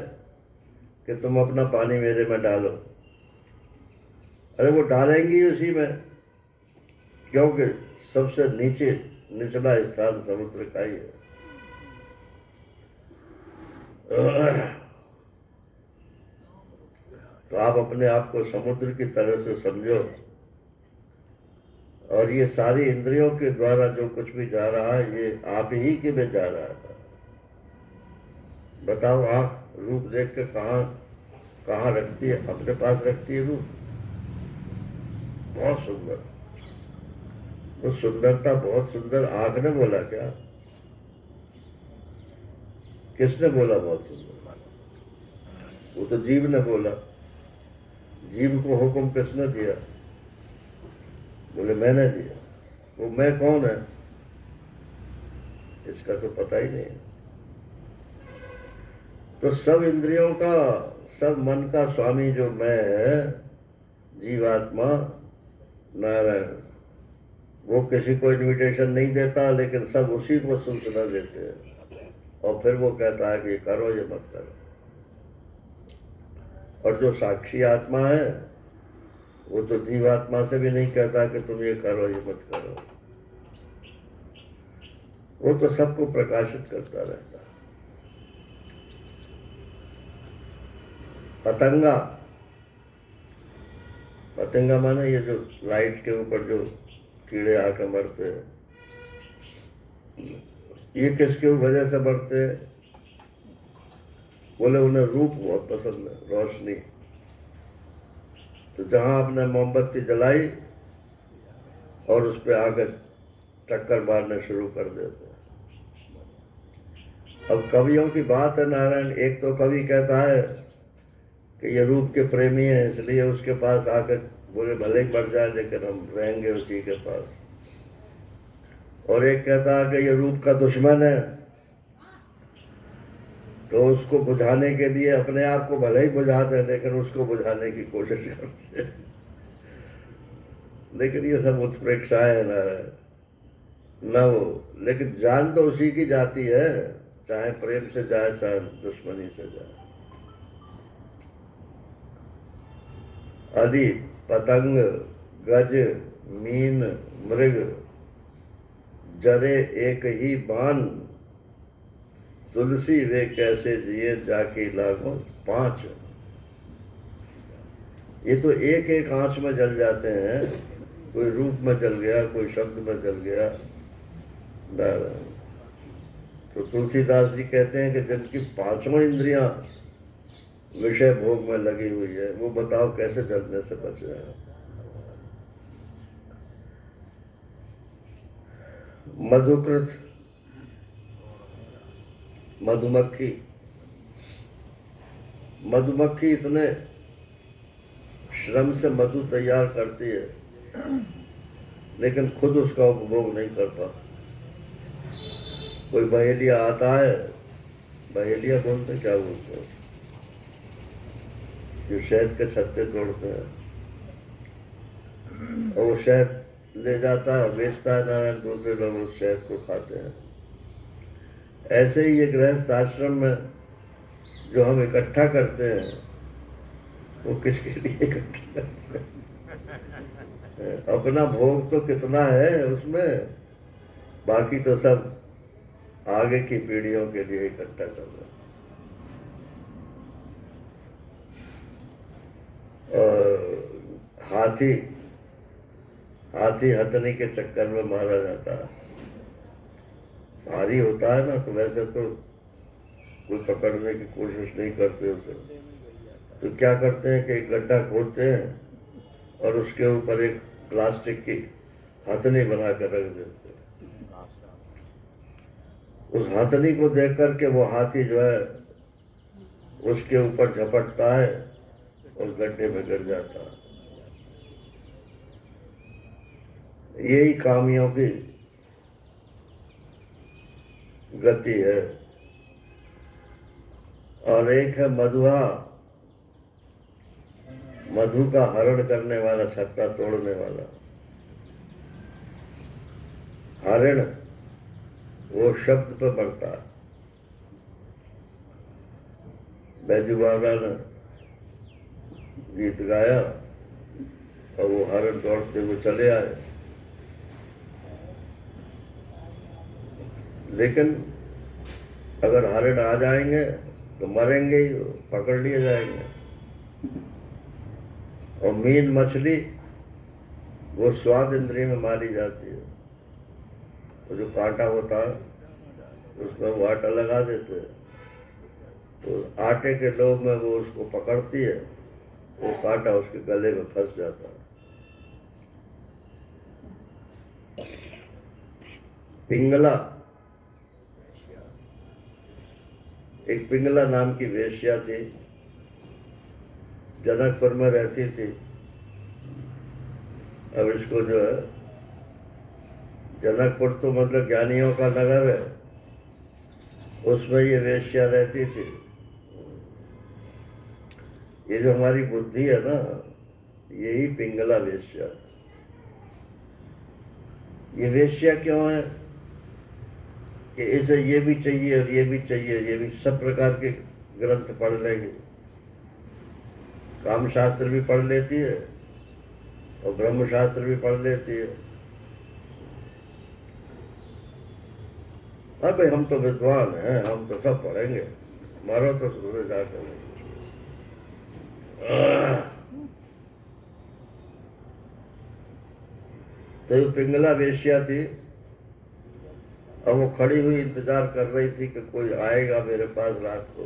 Speaker 2: कि तुम अपना पानी मेरे में डालो। अरे वो डालेंगी उसी में, क्योंकि सबसे नीचे निचला स्थान समुद्र का ही है। तो आप अपने आप को समुद्र की तरह से समझो, और ये सारी इंद्रियों के द्वारा जो कुछ भी जा रहा है ये आप ही के में जा रहा है। बताओ, आंख रूप देख के कहाँ रखती है? अपने पास रखती है रूप। बहुत सुंदर, वो सुंदरता बहुत सुंदर। आंख ने बोला क्या? किसने बोला बहुत सुंदर? वो तो जीव ने बोला। जीव को हुक्म किसने दिया? बोले मैंने दिया। वो मैं कौन है इसका तो पता ही नहीं। तो सब इंद्रियों का, सब मन का स्वामी जो मैं है, जीवात्मा नारायण, वो किसी को इनविटेशन नहीं देता, लेकिन सब उसी को सूचना देते हैं, और फिर वो कहता है कि ये करो, ये मत करो। और जो साक्षी आत्मा है वो तो जीवात्मा से भी नहीं कहता कि तुम ये करो, ये मत करो। वो तो सबको प्रकाशित करता रहता है। पतंगा, पतंगा माने ये जो लाइट के ऊपर जो कीड़े आकर मरते हैं, ये किसके वजह से मरते हैं? बोले उन्हें रूप बहुत पसंद है, रोशनी। तो जहां आपने मोमबत्ती जलाई और उस पर आकर टक्कर मारने शुरू कर देते हैं। अब कवियों की बात है नारायण, एक तो कवि कहता है कि ये रूप के प्रेमी है, इसलिए उसके पास आकर बोले भले ही मर जाए लेकिन हम रहेंगे उसी के पास। और एक कहता है कि ये रूप का दुश्मन है, तो उसको बुझाने के लिए अपने आप को भले ही बुझाते हैं लेकिन उसको बुझाने की कोशिश करते हैं। लेकिन ये सब उत्प्रेक्षाएं है नारायण, न वो, लेकिन जान तो उसी की जाती है, चाहे प्रेम से जाए चाहे दुश्मनी से जाए। आदि पतंग, गज, मीन, मृग, जरे एक ही बान, तुलसी वे कैसे जिए जाके लागो 5। ये तो एक एक आंच में जल जाते हैं, कोई रूप में जल गया, कोई शब्द में जल गया। तो तुलसीदास जी कहते हैं कि जिनकी 5 इंद्रियां विषय भोग में लगी हुई है, वो बताओ कैसे जलने से बच रहे हैं। मधुकृत, मधुमक्खी, मधुमक्खी इतने श्रम से मधु तैयार करती है लेकिन खुद उसका उपभोग नहीं कर पाती। कोई बहेलिया आता है, बहेलिया बोलते क्या बोलते हैं, जो शहद के छत्ते तोड़ते हैं, और वो शहद ले जाता है, बेचता है नारायण, दूसरे लोग उस शहद को खाते हैं। ऐसे ही ये गृहस्थ आश्रम में जो हम इकट्ठा करते हैं, वो किसके लिए इकट्ठा करते हैं? अपना भोग तो कितना है उसमें, बाकी तो सब आगे की पीढ़ियों के लिए इकट्ठा कर रहे हैं। और हाथी हथनी के चक्कर में मारा जाता है। भारी होता है ना, तो वैसे तो कोई पकड़ने की कोशिश नहीं करते उसे। तो क्या करते हैं कि एक गड्ढा खोदते हैं और उसके ऊपर एक प्लास्टिक की हथनी बना कर रख देते हैं। उस हथनी को देख करके वो हाथी जो है उसके ऊपर झपटता है और गड्ढे में गिर जाता है। यही कामियों की गति है। और एक है मधुआ, मधु का हरण करने वाला, छत्ता तोड़ने वाला। हरण वो शब्द पे बढ़ता है। बैजू बाबा ने गीत गाया और वो हरण दौड़ते हुए चले आए लेकिन अगर हरिण आ जाएंगे तो मरेंगे ही, पकड़ लिए जाएंगे। और मीन मछली वो स्वाद इंद्रिय में मारी जाती है। वो जो कांटा होता है उसमें वो आटा लगा देते हैं, तो आटे के लोभ में वो उसको पकड़ती है, वो कांटा उसके गले में फंस जाता है। पिंगला, एक पिंगला नाम की वेश्या थी, जनकपुर में रहती थी। अब इसको जो है, जनकपुर तो मतलब ज्ञानियों का नगर है, उसमें ये वेश्या रहती थी। ये जो हमारी बुद्धि है ना, यही पिंगला वेश्या। ये वेश्या क्यों है कि इसे ये भी चाहिए और ये भी चाहिए, ये भी, सब प्रकार के ग्रंथ पढ़ लेंगे, काम शास्त्र भी पढ़ लेती है और ब्रह्म शास्त्र भी पढ़ लेती है। अब भाई हम तो विद्वान हैं, हम तो सब पढ़ेंगे, मारो तो सूर्य जाकर। तो ये पिंगला वेश्या थी। अब वो खड़ी हुई इंतजार कर रही थी कि कोई आएगा मेरे पास रात को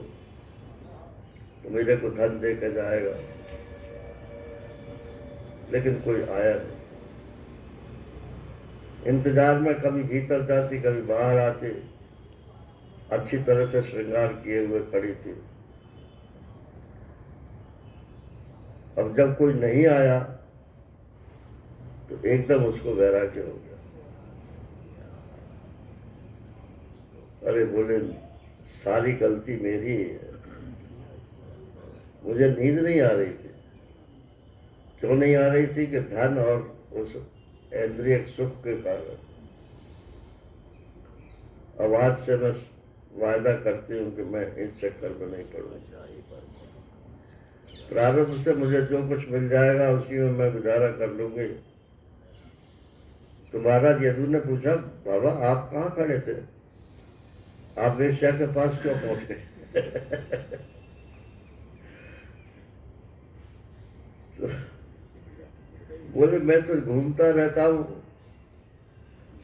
Speaker 2: तो मेरे को धन दे के जाएगा, लेकिन कोई आया नहीं। इंतजार में कभी भीतर जाती, कभी बाहर आती, अच्छी तरह से श्रृंगार किए हुए खड़ी थी। अब जब कोई नहीं आया तो एकदम उसको वैराग्य हो गया। अरे बोले, सारी गलती मेरी है, मुझे नींद नहीं आ रही थी। क्यों नहीं आ रही थी कि धन और उस इंद्रिय सुख के कारण। अब आज से मैं वायदा करती हूँ कि मैं इस चक्कर में नहीं पड़ूंगा। प्रारब्ध से मुझे जो कुछ मिल जाएगा उसी में मैं गुजारा कर लूंगी। तो महाराज यदु ने पूछा, बाबा आप कहाँ खड़े थे, आप वेश्या के पास क्यों पहुंच गए? तो बोले, मैं तो घूमता रहता हूँ,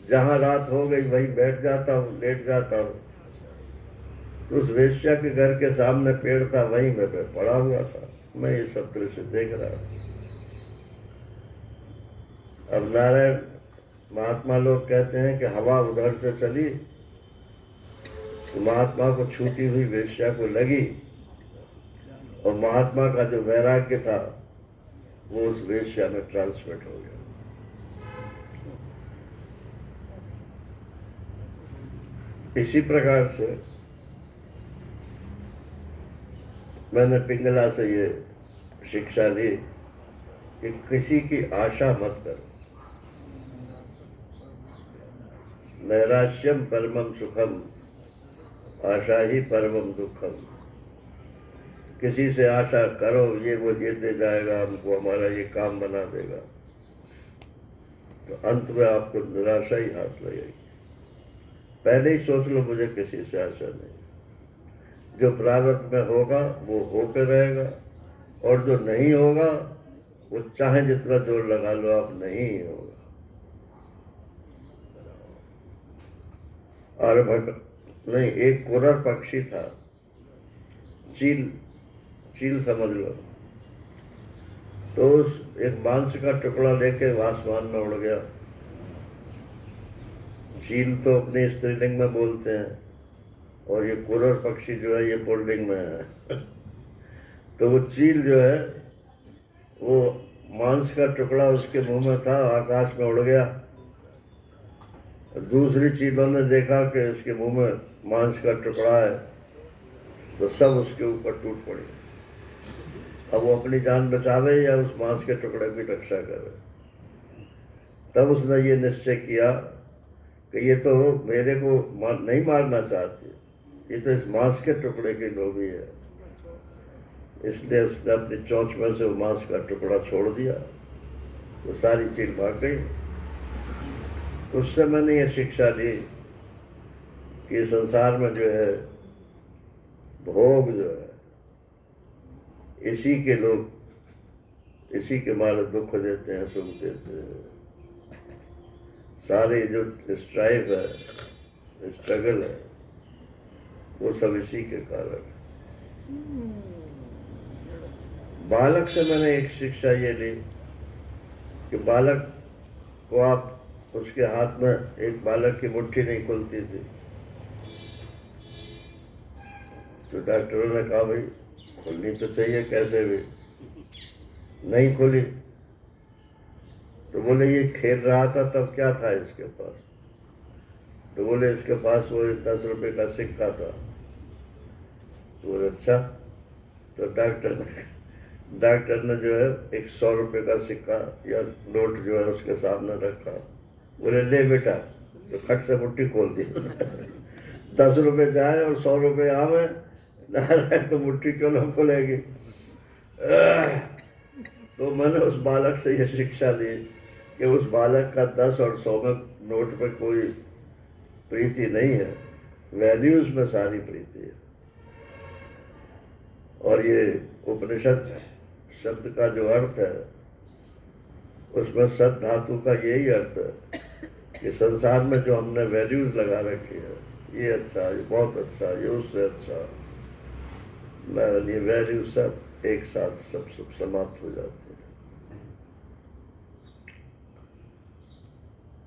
Speaker 2: जहां रात हो गई वहीं बैठ जाता हूँ, लेट जाता हूँ। तो उस वेश्या के घर के सामने पेड़ था, वहीं मैं पड़ा हुआ था, मैं ये सब दृश्य देख रहा था। अब नारायण महात्मा लोग कहते हैं कि हवा उधर से चली तो महात्मा को छूटी हुई वेश्या को लगी, और महात्मा का जो वैराग्य था वो उस वेश्या में ट्रांसमिट हो गया। इसी प्रकार से मैंने पिंगला से ये शिक्षा ली कि किसी की आशा मत करो। नैराश्यम परमम सुखम, आशा ही परमम दुखम। किसी से आशा करो ये वो ये दे जाएगा हमको, हमारा ये काम बना देगा, तो अंत में आपको निराशा ही हाथ लगेगी। पहले ही सोच लो मुझे किसी से आशा नहीं, जो प्रारब्ध में होगा वो होकर रहेगा, और जो नहीं होगा वो चाहे जितना जोर लगा लो आप, नहीं होगा। और नहीं, एक कुरर पक्षी था, चील समझ लो, तो उस एक मांस का टुकड़ा लेके आसमान में उड़ गया। चील तो अपने स्त्रीलिंग में बोलते हैं, और ये कुरर पक्षी जो है ये पुल्लिंग में है। तो वो चील जो है वो मांस का टुकड़ा उसके मुंह में था, आकाश में उड़ गया। दूसरी चीलों ने देखा कि इसके मुंह में मांस का टुकड़ा है, तो सब उसके ऊपर टूट पड़ी। अब वो अपनी जान बचावे या उस मांस के टुकड़े की रक्षा करे। तब उसने ये निश्चय किया कि ये तो मेरे को नहीं मारना चाहती, ये तो इस मांस के टुकड़े की लोभी है। इसलिए उसने अपनी चोंच में से वो मांस का टुकड़ा छोड़ दिया, तो सारी चील भाग गई। उससे मैंने ये शिक्षा ली कि संसार में जो है भोग जो है इसी के लोग, इसी के मारे दुख देते हैं, सुख देते हैं। सारे जो स्ट्राइव है, स्ट्रगल है, वो सब इसी के कारण। बालक से मैंने एक शिक्षा ये ली कि बालक को आप, उसके हाथ में एक बालक की मुट्ठी नहीं खुलती थी, तो डॉक्टरों ने कहा भाई खुलनी तो चाहिए कैसे भी, नहीं खुली। तो बोले ये खेल रहा था तब क्या था इसके पास? तो बोले इसके पास वो 10 रुपए का सिक्का था। तो बोले अच्छा। तो डॉक्टर ने जो है एक 100 रुपए का सिक्का या नोट जो है उसके सामने रखा। बोले ले बेटा, तो खट से मुट्ठी खोल दी। 10 रुपए जाए और 100 रुपए आवे, नारायण तो मुट्ठी क्यों ना खोलेगी। तो मैंने उस बालक से यह शिक्षा ली कि उस बालक का 10 और 100 में नोट पे कोई प्रीति नहीं है, वैल्यूज में सारी प्रीति है। और ये उपनिषद शब्द का जो अर्थ है, उसमें सद धातु का यही अर्थ है कि संसार में जो हमने वैल्यूज लगा रखी है, ये अच्छा, ये बहुत अच्छा, ये उससे अच्छा, ये वैल्यू सब एक साथ सब समाप्त हो जाते हैं।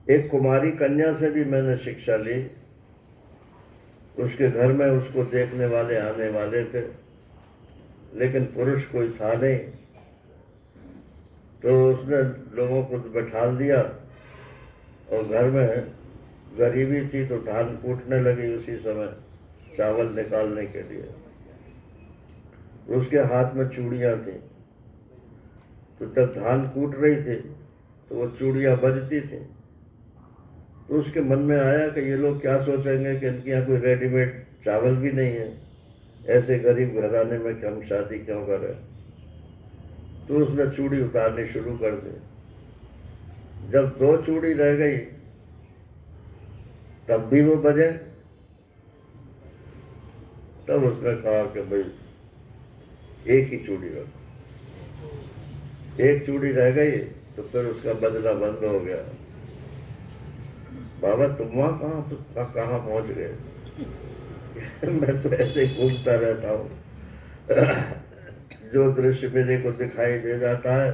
Speaker 2: एक कुमारी कन्या से भी मैंने शिक्षा ली। उसके घर में उसको देखने वाले आने वाले थे, लेकिन पुरुष कोई था नहीं। तो उसने लोगों को बैठाल दिया और घर में गरीबी थी तो धान कूटने लगी उसी समय, चावल निकालने के लिए। उसके हाथ में चूड़ियाँ थी, तो जब धान कूट रही थी तो वो चूड़ियाँ बजती थी। तो उसके मन में आया कि ये लोग क्या सोचेंगे कि इनके यहाँ कोई रेडीमेड चावल भी नहीं है, ऐसे गरीब घराने में कि हम शादी क्यों करें। तो उसने चूड़ी उतारनी शुरू कर दी। जब 2 चूड़ी रह गई तब भी वो बजे। तब उसने कहा कि भाई एक ही चूड़ी रखो। एक चूड़ी रह गई तो फिर उसका बजना बंद हो गया। बाबा तुम वहां कहाँ पहुंच गए? मैं तो ऐसे ही घूमता रहता हूँ। जो दृश्य मेरे को दिखाई दे जाता है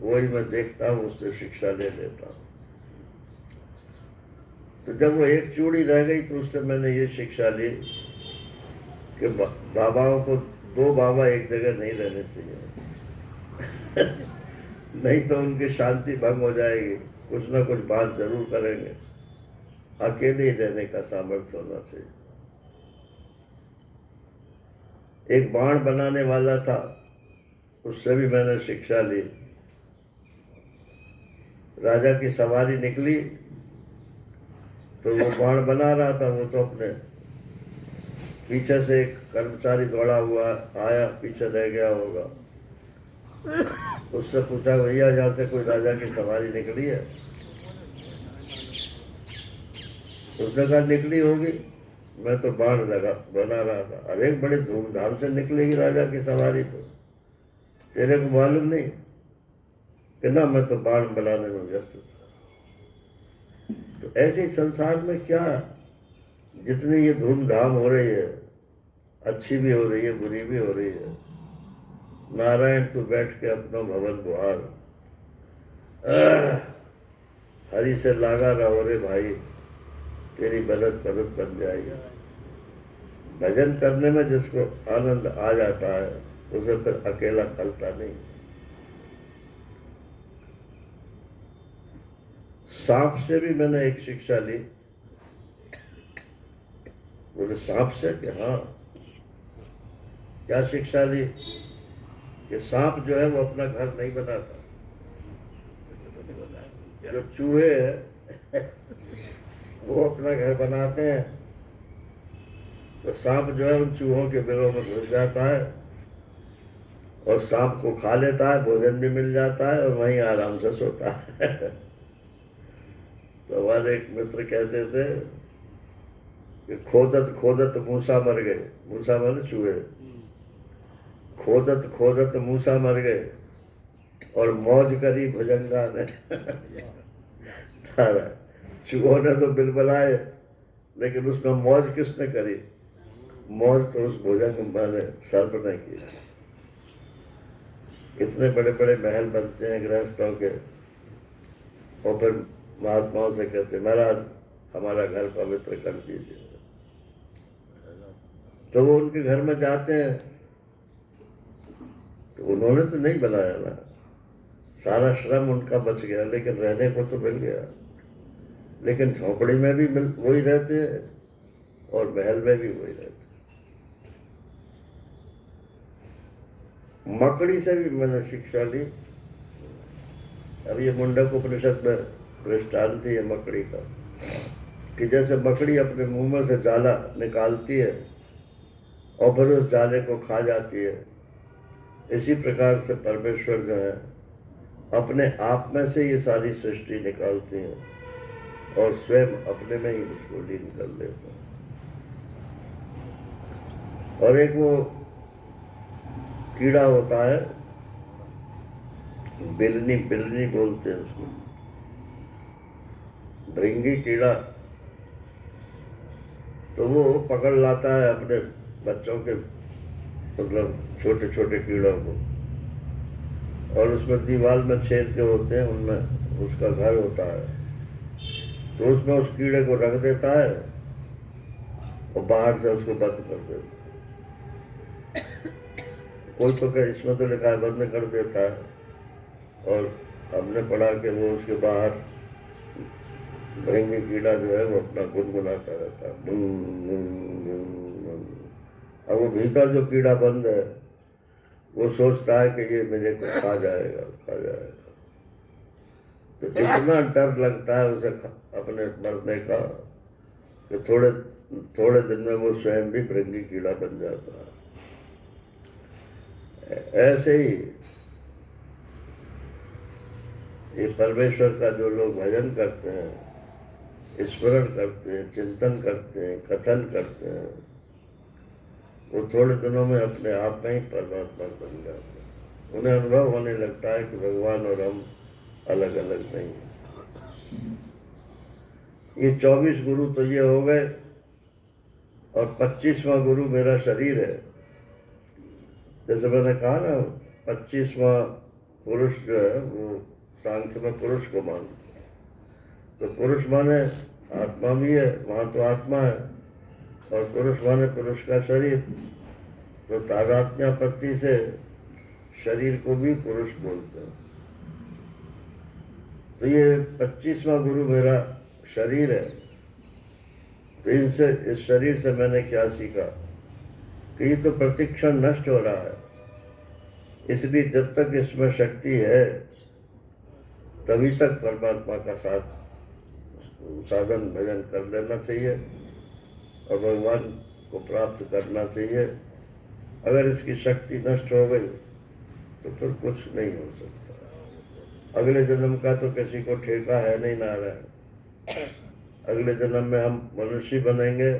Speaker 2: वही मैं देखता हूँ, उससे शिक्षा ले लेता हूँ। तो जब वो एक चूड़ी रह गई तो उससे मैंने ये शिक्षा ली कि बाबाओं को 2 बाबा एक जगह नहीं रहने चाहिए। नहीं तो उनकी शांति भंग हो जाएगी, कुछ ना कुछ बात जरूर करेंगे। अकेले ही रहने का सामर्थ्य होना चाहिए। एक बाण बनाने वाला था, उससे भी मैंने शिक्षा ली। राजा की सवारी निकली तो वो बाण बना रहा था। वो तो अपने पीछे से एक कर्मचारी दौड़ा हुआ आया, पीछे रह गया होगा। उससे पूछा भैया यहाँ से कोई राजा की सवारी निकली है? उसने कहा निकली होगी, मैं तो बाण बना रहा था। अरे बड़े धूमधाम से निकलेगी राजा की सवारी, तो तेरे को मालूम नहीं? कि ना, मैं तो बाण बनाने में व्यस्त था। तो ऐसे ही संसार में क्या, जितनी ये धूमधाम हो रही है, अच्छी भी हो रही है, बुरी भी हो रही है। नारायण तू बैठ के अपना भवन बुहार, हरि से लागा रहो रे भाई, तेरी मदद बन जाएगी। भजन करने में जिसको आनंद आ जाता है उसे फिर अकेला खलता नहीं। सांप से भी मैंने एक शिक्षा ली। बोले सांप से? कि हाँ। क्या शिक्षा ली? कि सांप जो है वो अपना घर नहीं बनाता। जो चूहे हैं वो अपना घर बनाते हैं। तो सांप जो है उन चूहों के बिलों में घुस जाता है और सांप को खा लेता है, भोजन भी मिल जाता है और वहीं आराम से सोता है। तो हमारे एक मित्र कहते थे कि खोदत खोदत मूसा मर गए, मूसा मर चूहे, खोदत खोदत मूसा मर गए और मौज करी भुजंगा ने। चूहों ने तो बिलबलाए, लेकिन उसमें मौज किसने करी? मौज तो उस भुजंग ने, सर्प ने की। इतने बड़े बड़े महल बनते हैं गृहस्थों के, और फिर महात्माओं से कहते महाराज हमारा घर पवित्र कर दीजिए। तो वो उनके घर में जाते हैं, तो उन्होंने तो नहीं बनाया ना, सारा श्रम उनका बच गया, लेकिन रहने को तो मिल गया। लेकिन झोपड़ी में भी वही रहते हैं और महल में भी वही रहते हैं। मकड़ी से भी मैंने शिक्षा ली। अब ये मुंडक उपनिषद में दृष्टांत है मकड़ी का, कि जैसे मकड़ी अपने मुंह में से जाला निकालती है और फिर उस जाले को खा जाती है, इसी प्रकार से परमेश्वर जो है अपने आप में से ये सारी सृष्टि निकालती हैं और स्वयं अपने में ही उसको लीन कर लेते हैं। और एक वो कीड़ा होता है, बिलनी, बिलनी बोलते हैं उसको, भृंगी कीड़ा, तो वो पकड़ लाता है अपने बच्चों के, मतलब छोटे छोटे कीड़ों को, और उसमें दीवार में छेद जो होते हैं उनमें उसका घर होता है, तो उसमें उस कीड़े को रख देता है और बाहर से उसको बंद कर देता है। कोई तो क्या इसमें तो लिखा है बंद कर देता है, और हमने पढ़ा कि वो उसके बाहर भृंगी कीड़ा जो है वो अपना गुनगुनाता रहता है। अब वो भीतर जो कीड़ा बंद है वो सोचता है कि ये मुझे को खा जाएगा, खा जाएगा। तो इतना डर लगता है उसे अपने मरने का कि थोड़े थोड़े दिन में वो स्वयं भी भृंगी कीड़ा बन जाता है। ऐसे ही ये परमेश्वर का जो लोग भजन करते हैं, स्मरण करते हैं, चिंतन करते हैं, कथन करते हैं, वो थोड़े दिनों में अपने आप में ही परमात्मा बन जाते हैं। उन्हें अनुभव होने लगता है कि भगवान और हम अलग अलग नहीं हैं। ये 24 गुरु तो ये हो गए, और 25वां गुरु मेरा शरीर है। जैसे मैंने कहा ना, 25वां पुरुष जो है वो सांख्य में पुरुष को मानते हैं। तो पुरुष माने आत्मा भी है, वहाँ तो आत्मा है, और पुरुष माने पुरुष का शरीर। तो तादात्म्यापत्ति से शरीर को भी पुरुष बोलते हैं। तो ये 25वां गुरु मेरा शरीर है। तो इनसे, इस शरीर से मैंने क्या सीखा कि ये तो प्रतिक्षण नष्ट हो रहा है, इसलिए जब तक इसमें शक्ति है तभी तक परमात्मा का साधन भजन कर लेना चाहिए और भगवान को प्राप्त करना चाहिए। अगर इसकी शक्ति नष्ट हो गई तो फिर कुछ नहीं हो सकता। अगले जन्म का तो किसी को ठेका है नहीं नारायण। अगले जन्म में हम मनुष्य बनेंगे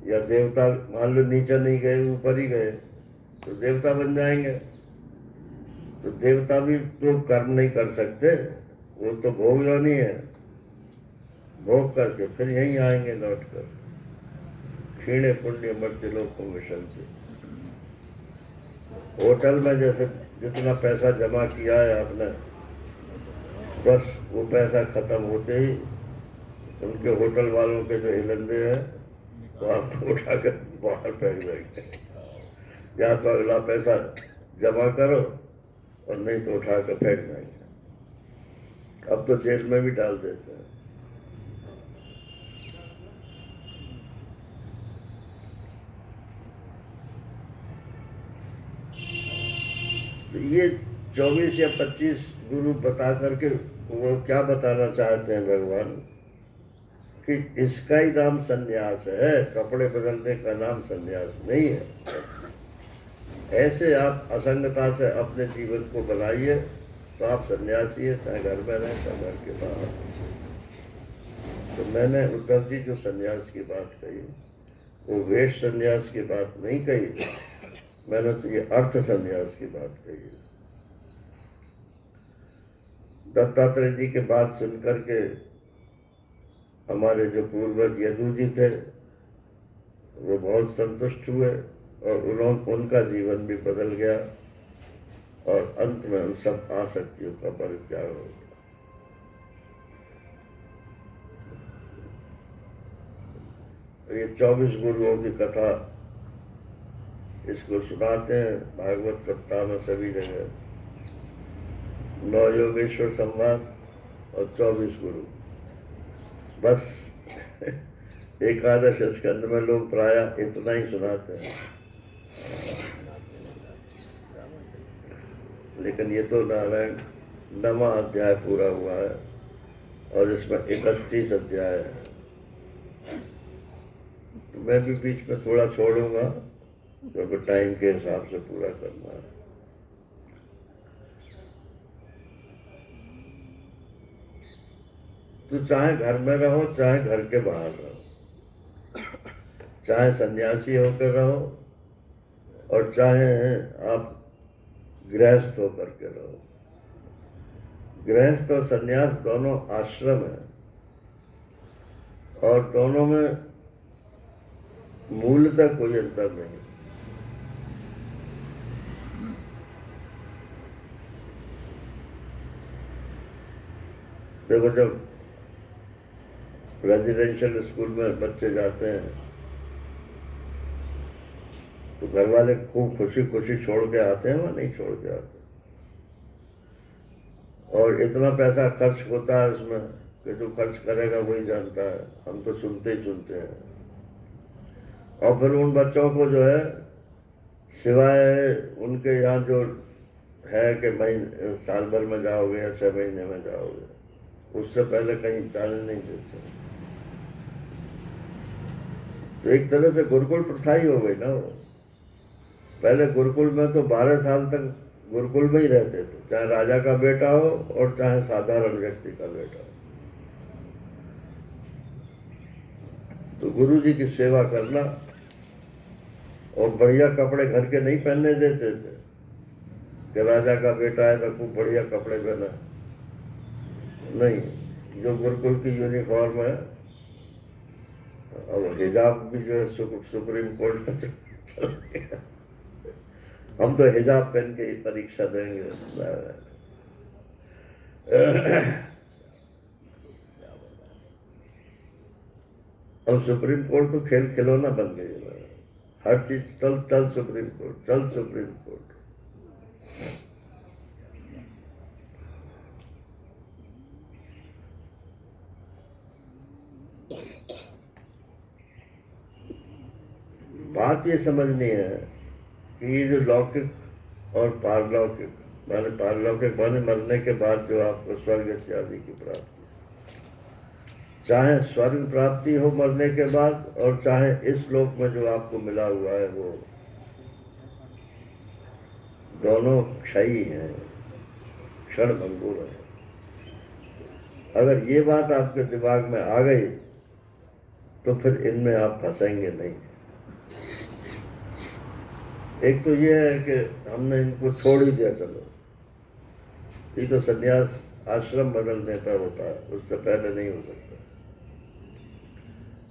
Speaker 2: या देवता, मान लो नीचे नहीं गए ऊपर ही गए तो देवता बन जाएंगे। तो देवता भी तो कर्म नहीं कर सकते, वो तो भोग योनि है, भोग करके फिर यहीं आएंगे लौट कर। क्षीणे पुण्य मर्त्य लोक मिशन से। होटल में जैसे जितना पैसा जमा किया है आपने, बस वो पैसा खत्म होते ही उनके होटल वालों के जो हिलंदे हैं तो आपको उठाकर बाहर फेंक देंगे। या तो अगला पैसा जमा करो और नहीं तो उठाकर फेंक देंगे। अब तो जेल में भी डाल देते हैं। तो ये 24 या 25 गुरु बता करके वो क्या बताना चाहते हैं भगवान कि इसका ही नाम सन्यास है, कपड़े बदलने का नाम सन्यास नहीं है। ऐसे आप असंगता से अपने जीवन को बनाइए तो आप सन्यासी है, चाहे घर में रहें चाहे घर के बाहर। तो मैंने उद्धव जी जो संन्यास की बात कही वो वेश संन्यास की बात नहीं कही, मैंने तो ये अर्थ संन्यास की बात कही। दत्तात्रेय जी के बात सुनकर के हमारे जो पूर्वज यदु जी थे वो बहुत संतुष्ट हुए और उनका जीवन भी बदल गया और अंत में उन सब आसक्तियों का परित्याग हो गया। ये 24 गुरुओं की कथा इसको सुनाते हैं भागवत सप्ताह में सभी जगह। 9 योगेश्वर संवाद और 24 गुरु, बस एकादश स्कंद में लोग प्राय इतना ही सुनाते हैं। लेकिन ये तो नारायण 9वां अध्याय पूरा हुआ है और इसमें 31 अध्याय है। तो मैं भी बीच में थोड़ा छोड़ूंगा क्योंकि टाइम के हिसाब से पूरा करना है। तो चाहे घर में रहो चाहे घर के बाहर रहो, चाहे सन्यासी होकर रहो और चाहे आप गृहस्थ होकर के रहो। गृहस्थ और सन्यास दोनों आश्रम है और दोनों में मूलतः कोई अंतर नहीं। देखो जब रेजिडेंशियल स्कूल में बच्चे जाते हैं तो घर वाले खूब खुशी खुशी छोड़ के आते हैं, वह नहीं छोड़ के आते और इतना पैसा खर्च होता है उसमें कि जो खर्च करेगा वही जानता है। हम तो सुनते ही सुनते हैं। और फिर उन बच्चों को जो है सिवाय उनके यहाँ जो है कि महीने साल भर में जाओगे या 6 महीने में जाओगे, उससे पहले कहीं जाने नहीं देते। तो एक तरह से गुरुकुल प्रथा ही हो गई ना वो। पहले गुरुकुल में तो 12 साल तक गुरुकुल में ही रहते थे, चाहे राजा का बेटा हो और चाहे साधारण व्यक्ति का बेटा हो। तो गुरु जी की सेवा करना और बढ़िया कपड़े घर के नहीं पहनने देते थे कि राजा का बेटा है तो खूब बढ़िया कपड़े पहना, नहीं। जो गुरुकुल की यूनिफॉर्म है और हिजाब भी जो है सुप्रीम कोर्ट का चल गया। हम तो हिजाब पहन के ही परीक्षा देंगे। अब सुप्रीम कोर्ट तो खेल खिलौना बन गई है। हर चीज चल सुप्रीम कोर्ट, चल सुप्रीम कोर्ट। बात ये समझनी है कि ये जो लौकिक और पारलौकिक माने मरने के बाद जो आपको स्वर्ग इत्यादि की प्राप्ति, चाहे स्वर्ग प्राप्ति हो मरने के बाद और चाहे इस लोक में जो आपको मिला हुआ है वो दोनों क्षयी हैं, क्षण भंगुर है। अगर ये बात आपके दिमाग में आ गई तो फिर इनमें आप फंसेंगे नहीं। एक तो ये है कि हमने इनको छोड़ ही दिया, चलो ये तो सन्यास आश्रम बदलने पर होता है, उससे पहले नहीं हो सकता।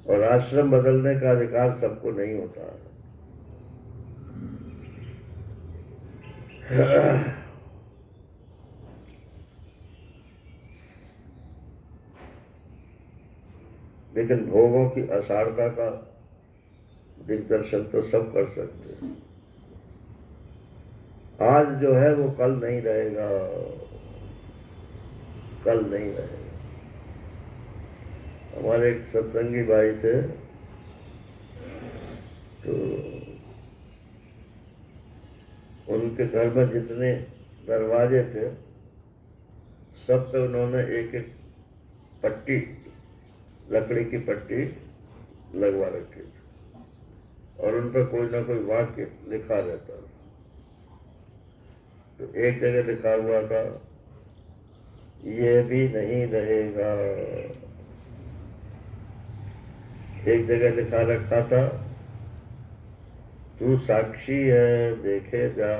Speaker 2: और आश्रम बदलने का अधिकार सबको नहीं होता है। लेकिन भोगों की असारता का दिग्दर्शन तो सब कर सकते हैं। आज जो है वो कल नहीं रहेगा, कल नहीं रहेगा। हमारे एक सत्संगी भाई थे, तो उनके घर में जितने दरवाजे थे सब पे उन्होंने एक एक पट्टी, लकड़ी की पट्टी लगवा रखी थी और उन पर कोई ना कोई वाक्य लिखा रहता था। तो एक जगह लिखा हुआ था, ये भी नहीं रहेगा, एक जगह लिखा रखा था, तू साक्षी है देखे जा।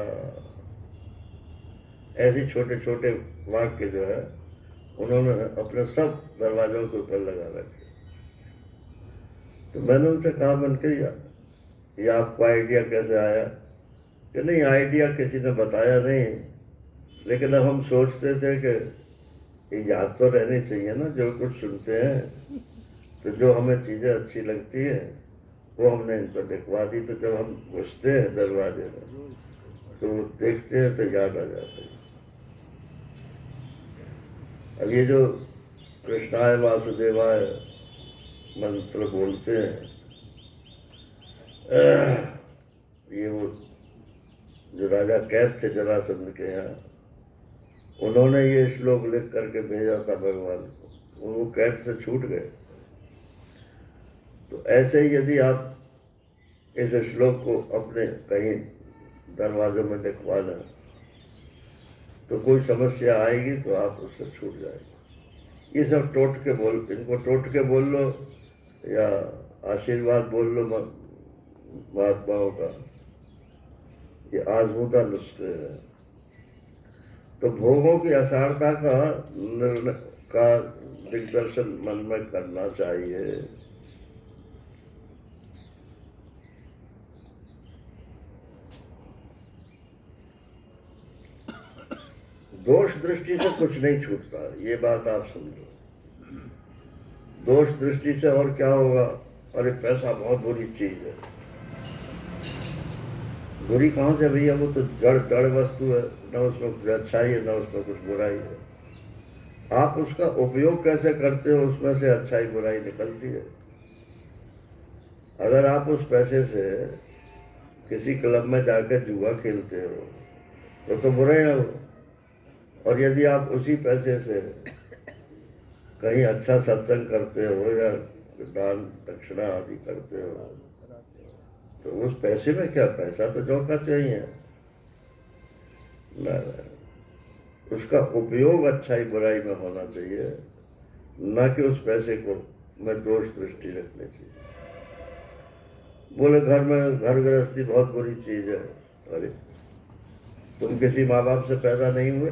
Speaker 2: ऐसे छोटे छोटे वाक्य जो है उन्होंने अपने सब दरवाजों के ऊपर लगा रखे। तो मैंने उनसे कहा, मन के ये आपको आइडिया कैसे आया? कि नहीं, आइडिया किसी ने बताया नहीं, लेकिन अब हम सोचते थे कि ये याद तो रहनी चाहिए ना जो कुछ सुनते हैं। तो जो हमें चीज़ें अच्छी लगती है वो हमने इन पर लिखवा दी। तो जब हम घुसते हैं दरवाजे में तो वो देखते हैं तो याद आ जाता है। अब ये जो कृष्णाय वासुदेवाय मंत्र बोलते हैं, ये वो जो राजा कैद थे जरासंध के यहाँ, उन्होंने ये श्लोक लिख करके भेजा था भगवान को, वो कैद से छूट गए। तो ऐसे ही यदि आप इस श्लोक को अपने कहीं दरवाजों में लिखवा लें तो कोई समस्या आएगी तो आप उससे छूट जाएंगे। ये सब इनको टोट के बोल लो या आशीर्वाद बोल लो महात्माओं का, ये आजमूदा नुस्खे है। तो भोगों की असारता का दिग्दर्शन मन में करना चाहिए। दोष दृष्टि से कुछ नहीं छूटता, ये बात आप समझो। दोष दृष्टि से और क्या होगा? अरे पैसा बहुत बुरी चीज है। बुरी कहाँ से भैया? वो तो जड़ वस्तु है, न उसमें कुछ अच्छाई है न उसमें कुछ बुराई है। आप उसका उपयोग कैसे करते हो उसमें से अच्छाई बुराई निकलती है। अगर आप उस पैसे से किसी क्लब में जाकर जुआ खेलते हो तो बुरे हो, और यदि आप उसी पैसे से कहीं अच्छा सत्संग करते हो या दान दक्षिणा आदि करते हो तो उस पैसे में क्या, पैसा तो जोखा चाहिए ना, उसका उपयोग अच्छाई बुराई में होना चाहिए, ना कि उस पैसे को में दोष दृष्टि रखनी चाहिए। बोले घर गृहस्थी बहुत बुरी चीज है। अरे तुम किसी माँ बाप से पैदा नहीं हुए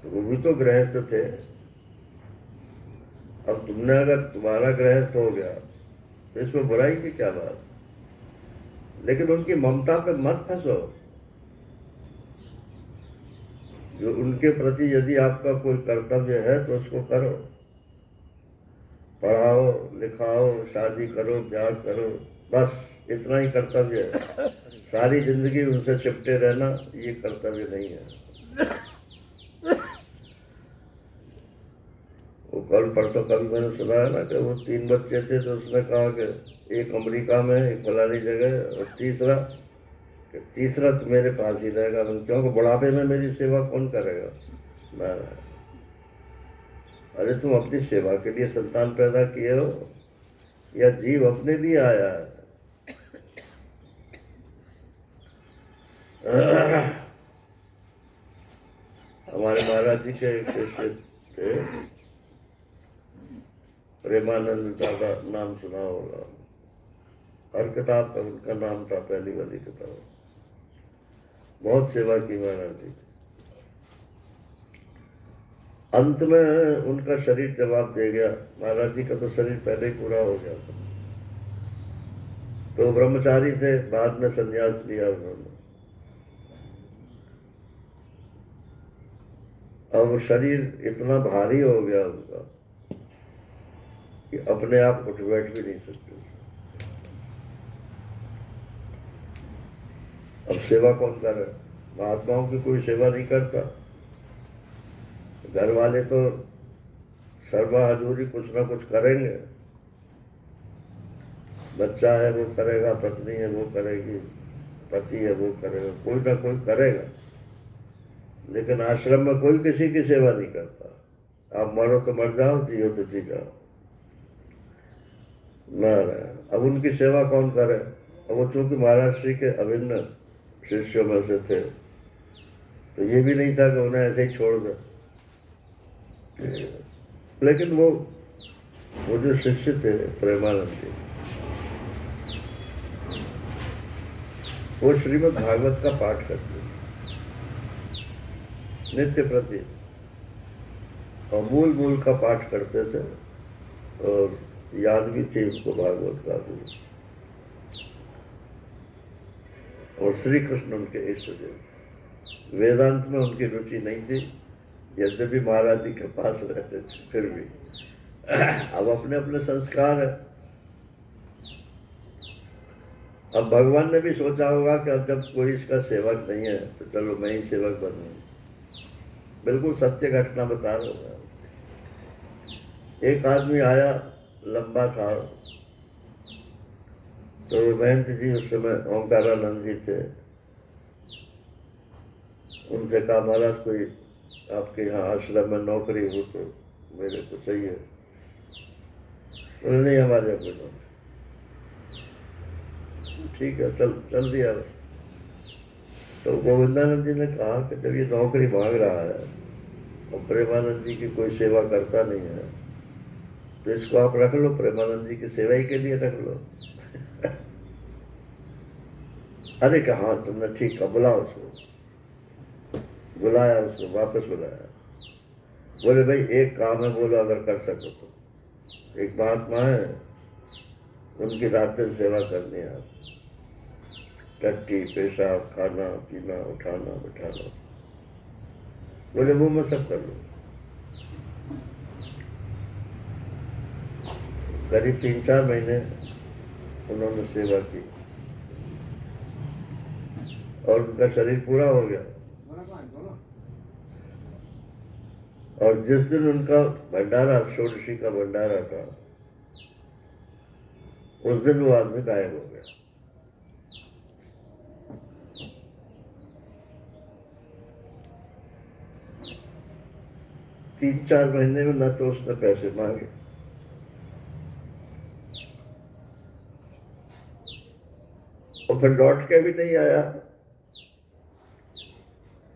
Speaker 2: तो वो भी तो गृहस्थ थे। अब तुमने अगर तुम्हारा गृहस्थ हो गया तो इसमें बुराई की क्या बात? लेकिन उनकी ममता पे मत फंसो। जो उनके प्रति यदि आपका कोई कर्तव्य है तो उसको करो, पढ़ाओ लिखाओ शादी करो ब्याह करो, बस इतना ही कर्तव्य है। सारी जिंदगी उनसे चिपटे रहना ये कर्तव्य नहीं है। वो कल परसों कभी मैंने सुना है ना कि वो 3 बच्चे थे तो उसने कहा कि एक अमेरिका में, एक फलानी जगह, और तीसरा तो मेरे पास ही रहेगा। क्योंकि बुढ़ापे में मेरी सेवा कौन करेगा? मैं, अरे तुम अपनी सेवा के लिए संतान पैदा किए हो या जीव अपने लिए आया है? हमारे महाराज जी के एक शिष्य थे, प्रेमानंद दादा, नाम सुना होगा, हर किताब पर उनका नाम था, पहली वाली किताब। बहुत सेवा की महाराज जी। अंत में उनका शरीर जवाब दे गया। महाराज जी का तो शरीर पहले ही पूरा हो गया था, तो ब्रह्मचारी थे, बाद में संन्यास लिया उन्होंने। अब शरीर इतना भारी हो गया उनका कि अपने आप उठ बैठ भी नहीं सकते। अब सेवा कौन करे? महात्माओं की कोई सेवा नहीं करता। घर वाले तो सर्वा हजूरी कुछ ना कुछ करेंगे। बच्चा है वो करेगा, पत्नी है वो करेगी, पति है वो करेगा, कोई ना कोई करेगा। लेकिन आश्रम में कोई किसी की सेवा नहीं करता। आप मरो तो मर जाओ, जियो तो जी जाओ। नारायण। अब उनकी सेवा कौन करे? अब वो चूंकि महाराज श्री के अभिन्न शिष्यों में से थे तो ये भी नहीं था कि उन्हें ऐसे ही छोड़ दे। लेकिन वो वो जो शिष्य थे प्रेमानंद जी, वो श्रीमद् भागवत का पाठ करते थे नित्य प्रति, और मूल मूल का पाठ करते थे, और याद भी थी उनको भागवत का भी। और श्री कृष्ण उनके इष्ट देव। वेदांत में उनकी रुचि नहीं थी, यद्यपि महाराज जी के पास रहते थे, फिर भी अब अपने अपने संस्कार है। अब भगवान ने भी सोचा होगा कि अब जब कोई इसका सेवक नहीं है तो चलो मैं ही सेवक बनूं। बिल्कुल सत्य घटना बता रहा हूं। एक आदमी आया, लंबा था, तो महंत जी उस समय ओंकारानंद जी थे, उनसे कहा महाराज कोई आपके यहाँ आश्रम में नौकरी हो तो मेरे को चाहिए। बोले नहीं हमारे यहाँ कोई नौकरी। ठीक है, चल दिया। तो गोविंदानंद जी ने कहा कि जब ये नौकरी मांग रहा है और प्रेमानंद जी की कोई सेवा करता नहीं है तो इसको आप रख लो, प्रेमानंद जी की सेवा ही के लिए रख लो। अरे कहा तुमने ठीक कहा, बुलाओ उसको। बुलाया उसको, वापस बुलाया। बोले भाई एक काम है, बोलो अगर कर सको तो। एक महात्मा है, उनकी रात दिन सेवा करनी है, टट्टी पेशाब खाना पीना उठाना बैठाना। बोले वो मैं सब कर लूँ। करीब 3-4 महीने उन्होंने सेवा की और उनका शरीर पूरा हो गया। और जिस दिन उनका भंडारा, षोडशी का भंडारा था, उस दिन वो आदमी गायब हो गया। तीन 4 महीने में न तो उसने पैसे मांगे, और फिर लौट के भी नहीं आया।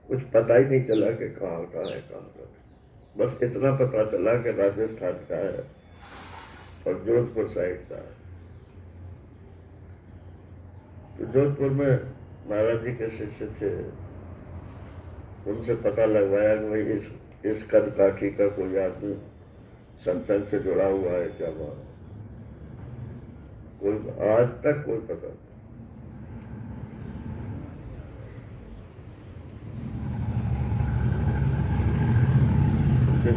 Speaker 2: कुछ पता ही नहीं चला कि कहाँ है। बस इतना पता चला कि राजस्थान का है और जोधपुर साइड का है। तो जोधपुर में महाराज जी के शिष्य थे, उनसे पता लगवाया कि भाई इस कद काठी का कोई आदमी सत्संग से जुड़ा हुआ है क्या? वहां कोई आज तक कोई पता नहीं।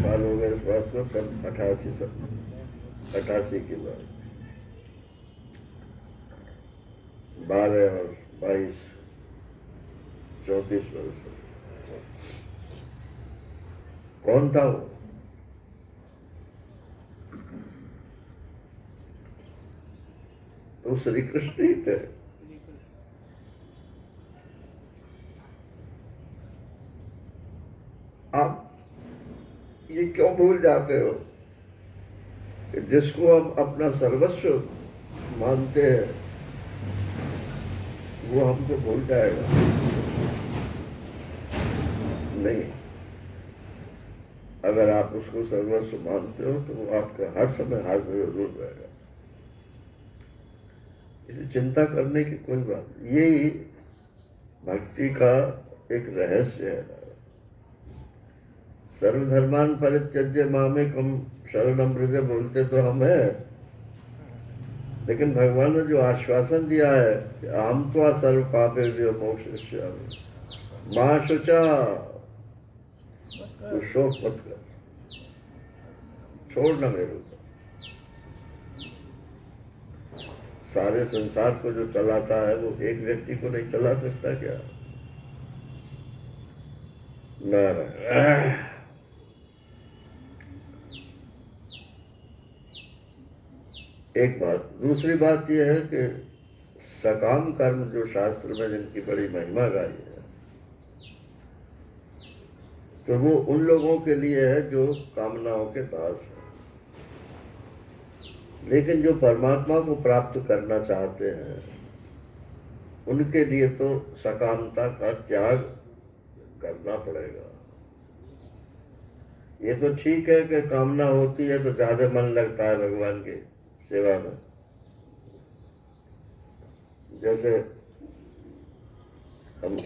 Speaker 2: साल हो गए इस बात को, सन 88 की बात। 12 और 22 34 वर्ष। कौन था वो? तो श्री कृष्ण ही थे। आप ये क्यों भूल जाते हो कि जिसको हम अपना सर्वस्व मानते हैं वो हमको भूल जाएगा? नहीं, अगर आप उसको सर्वस्व मानते हो तो वो आपके हर समय हाजिर जरूर रहेगा। इसलिए चिंता करने की कोई बात नहीं। यही भक्ति का एक रहस्य है। सर्वधर्मान परित्यज्य मामेकम शरणम व्रज बोलते तो हम हैं, लेकिन भगवान ने जो आश्वासन दिया है कि अहम त्वा सर्व पापेभ्यो मोक्षयिष्यामि मा शुचा, तो शोक मत कर, छोड़ना मेरे ऊपर। सारे संसार को जो चलाता है वो एक व्यक्ति को नहीं चला सकता क्या? नारायण। एक बात। दूसरी बात यह है कि सकाम कर्म जो शास्त्र में जिनकी बड़ी महिमा गाई है, तो वो उन लोगों के लिए है जो कामनाओं के दास हैं। लेकिन जो परमात्मा को प्राप्त करना चाहते हैं उनके लिए तो सकामता का त्याग करना पड़ेगा। ये तो ठीक है कि कामना होती है तो ज्यादा मन लगता है भगवान की सेवा में। जैसे हम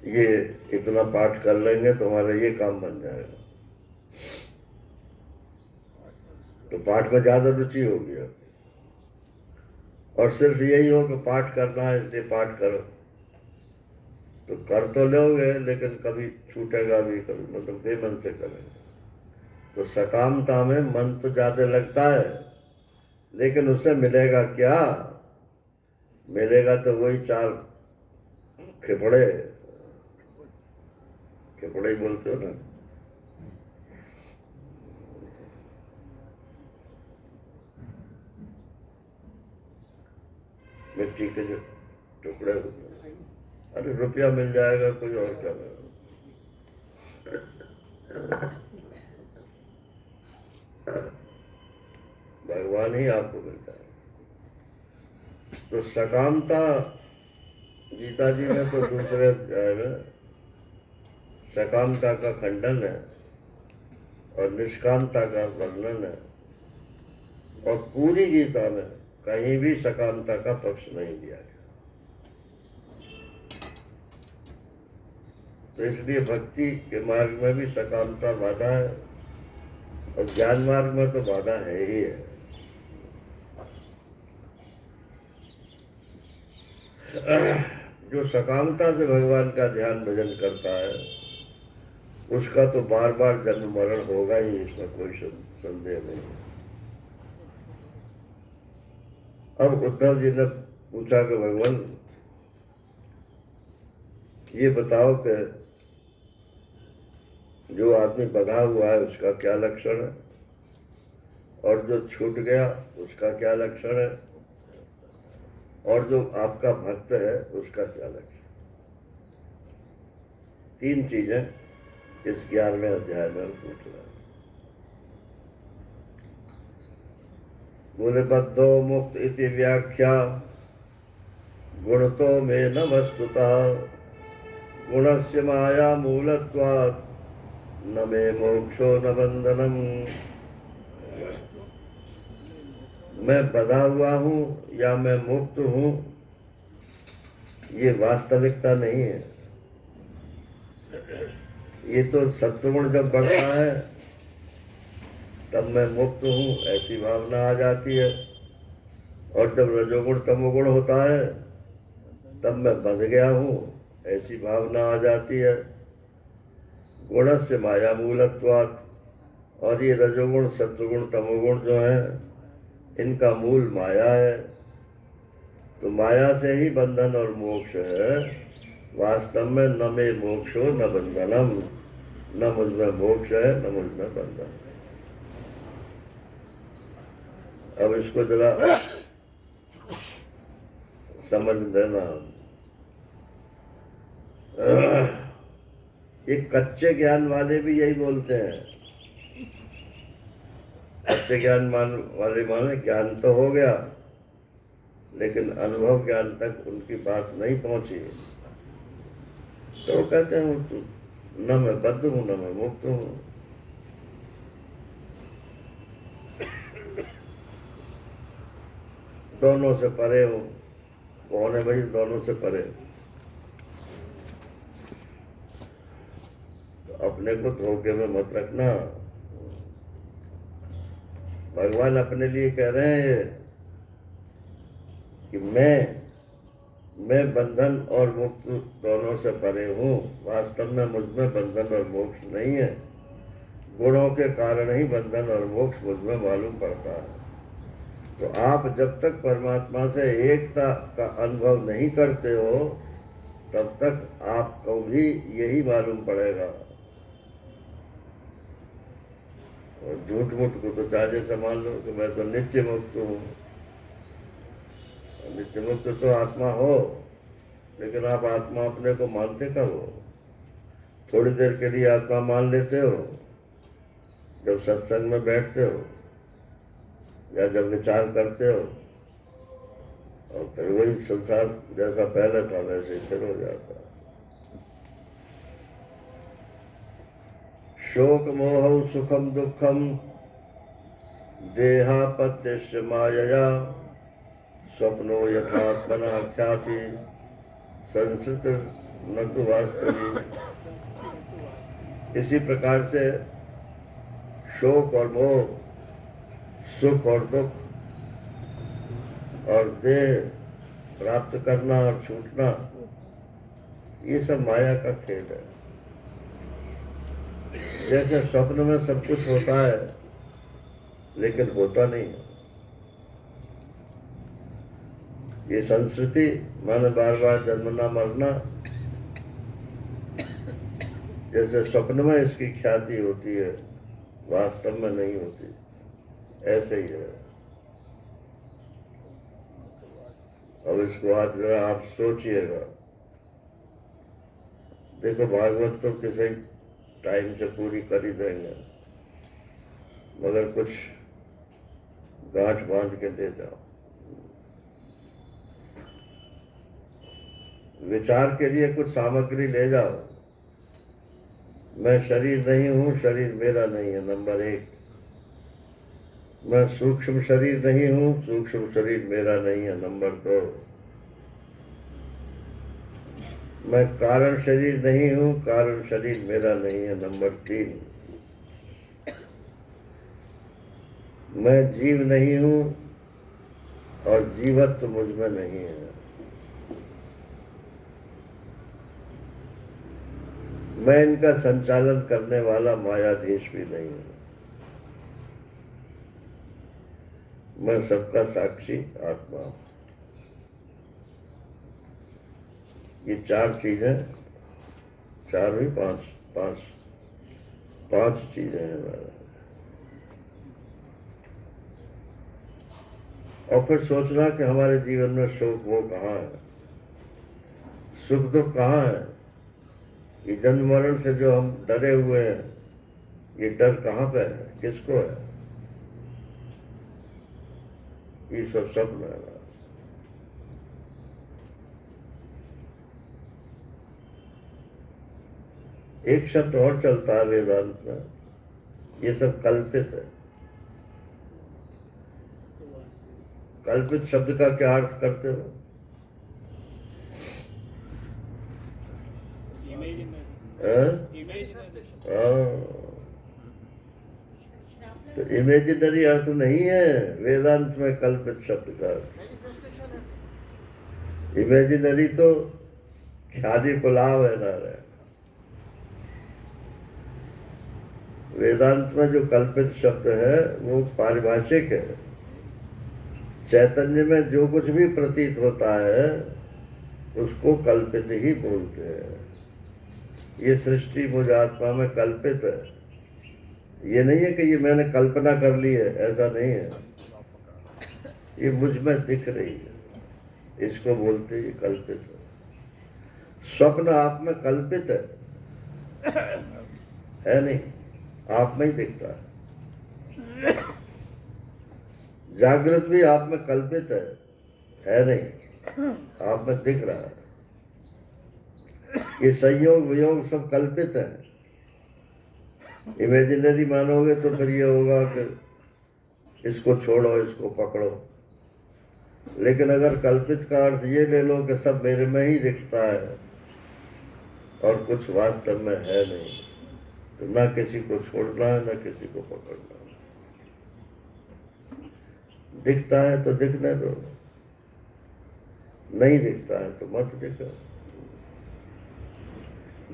Speaker 2: ये इतना पाठ कर लेंगे तो हमारा ये काम बन जाएगा, तो पाठ में ज्यादा रुचि होगी अब। और सिर्फ यही हो कि पाठ करना है इसलिए पाठ करो, तो कर तो लोगे लेकिन कभी छूटेगा भी, कभी मतलब बेमन से करेंगे। तो सकामता में मन तो ज्यादा लगता है, लेकिन उससे मिलेगा क्या? मिलेगा तो वही चार खिपड़े, खिपड़े ही बोलते हो ना, मिट्टी के जो टुकड़े होते हैं। अरे रुपया मिल जाएगा, कोई और क्या मिलेगा। भगवान ही आपको मिलता है। तो सकामता गीता जी में तो दूसरे अध्याय में सकामता का खंडन है और निष्कामता का वर्णन है, और पूरी गीता में कहीं भी सकामता का पक्ष नहीं दिया गया। तो इसलिए भक्ति के मार्ग में भी सकामता बाधा है, और ज्ञान मार्ग में तो बाधा है ही है। जो सकामता से भगवान का ध्यान भजन करता है उसका तो बार बार जन्म मरण होगा ही, इसमें कोई संदेह नहीं। अब उद्धव जी ने पूछा कि भगवान ये बताओ कि जो आदमी बंधा हुआ है उसका क्या लक्षण है, और जो छूट गया उसका क्या लक्षण है, और जो आपका भक्त है उसका क्या लक्षण। तीन चीजें इस 11वें अध्याय में पूछ रहा है। बोले बद्धो मुक्त इति व्याख्या गुणतो में न वस्तुतः गुणस्य माया मूलत्वात् न मे मोक्षो न बंधनम। मैं बंधा हुआ हूँ या मैं मुक्त हूँ, ये वास्तविकता नहीं है। ये तो सत्वगुण जब बढ़ता है तब मैं मुक्त हूँ ऐसी भावना आ जाती है, और जब रजोगुण तमोगुण होता है तब मैं बंध गया हूँ ऐसी भावना आ जाती है। गुणस्य माया मूलत्वात्, और ये रजोगुण सत्वगुण तमोगुण जो है इनका मूल माया है। तो माया से ही बंधन और मोक्ष है। वास्तव में न मे मोक्षो न बंधनम, न मुझमें मोक्ष है न मुझमें बंधन है। अब इसको जरा समझ देना। ये कच्चे ज्ञान वाले भी यही बोलते हैं। कच्चे ज्ञान वाले माने ज्ञान तो हो गया लेकिन अनुभव ज्ञान तक उनकी बात नहीं पहुंची, तो कहते हैं न मैं बद्ध हूं न मैं मुक्त हूं। दोनों से परे हूं। कौन है भाई दोनों से परे? तो अपने को धोखे में मत रखना। भगवान अपने लिए कह रहे हैं कि मैं बंधन और मुक्त दोनों से परे हूँ। वास्तव में मुझमें बंधन और मोक्ष नहीं है। गुणों के कारण ही बंधन और मोक्ष मुझमें मालूम पड़ता है। तो आप जब तक परमात्मा से एकता का अनुभव नहीं करते हो तब तक आपको भी यही मालूम पड़ेगा। और झूठ मूठ को तो चाहे से मान लो कि मैं तो नित्य मुक्त हूँ। नित्य मुक्त तो आत्मा हो, लेकिन आप आत्मा अपने को मानते कब हो? थोड़ी देर के लिए आत्मा मान लेते हो जब सत्संग में बैठते हो या जब विचार करते हो, और फिर वही संसार जैसा पहले था वैसे ही फिर हो जाता है। शोक मोह सुखम दुखम देहापत्यस्य मायया स्वप्नो यथात्मना ख्याति संस्कृत न तो वास्तविक। इसी प्रकार से शोक और मोह, सुख और दुख और देह प्राप्त करना और छूटना, ये सब माया का खेल है। जैसे स्वप्न में सब कुछ होता है लेकिन होता नहीं है। ये संस्कृति माने बार बार जन्मना मरना, जैसे स्वप्न में इसकी ख्याति होती है, वास्तव में नहीं होती, ऐसे ही है। अब इसको आज जरा आप सोचिएगा। देखो भागवत तो किसी टाइम से पूरी कर ही देंगे, मगर कुछ गांठ बांध के दे जाओ। विचार के लिए कुछ सामग्री ले जाओ। मैं शरीर नहीं हूं, शरीर मेरा नहीं है, नंबर 1। मैं सूक्ष्म शरीर नहीं हूं, सूक्ष्म शरीर मेरा नहीं है, नंबर 2। मैं कारण शरीर नहीं हूं, कारण शरीर मेरा नहीं है, नंबर 3। मैं जीव नहीं हूं और जीवत्व मुझ में नहीं है। मैं इनका संचालन करने वाला मायाधीश भी नहीं हूं। मैं सबका साक्षी आत्मा हूं। ये 4 चीजें, 4 भी 5 चीजें हैं हमारा। और फिर सोचना कि हमारे जीवन में शोक वो कहाँ है, सुख दुख कहाँ है। ये जन्म मरण से जो हम डरे हुए हैं, ये डर कहाँ पे है, किसको है? ये सब स्वप्न है। एक शब्द और चलता है वेदांत में, ये सब कल्पित है। कल्पित शब्द का क्या अर्थ करते हो? तो इमेजिनरी अर्थ नहीं है वेदांत में कल्पित शब्द का। इमेजिनरी तो ख्याली पुलाव है ना रे। वेदांत में जो कल्पित शब्द है वो पारिभाषिक है। चैतन्य में जो कुछ भी प्रतीत होता है उसको कल्पित ही बोलते हैं। ये सृष्टि मुझ आत्मा में कल्पित है। ये नहीं है कि ये मैंने कल्पना कर ली है, ऐसा नहीं है। ये मुझ में दिख रही है, इसको बोलते ये कल्पित है। स्वप्न आप में कल्पित है नहीं, आप में ही दिखता है। जागृत भी आप में कल्पित है नहीं, आप में दिख रहा है। ये संयोग वियोग सब कल्पित है। इमेजिनरी मानोगे तो फिर ये होगा कि इसको छोड़ो, इसको पकड़ो। लेकिन अगर कल्पित का अर्थ ये ले लो कि सब मेरे में ही दिखता है और कुछ वास्तव में है नहीं, तो ना किसी को छोड़ना है ना किसी को पकड़ना है। दिखता है तो दिखने दो, नहीं दिखता है तो मत दिखो।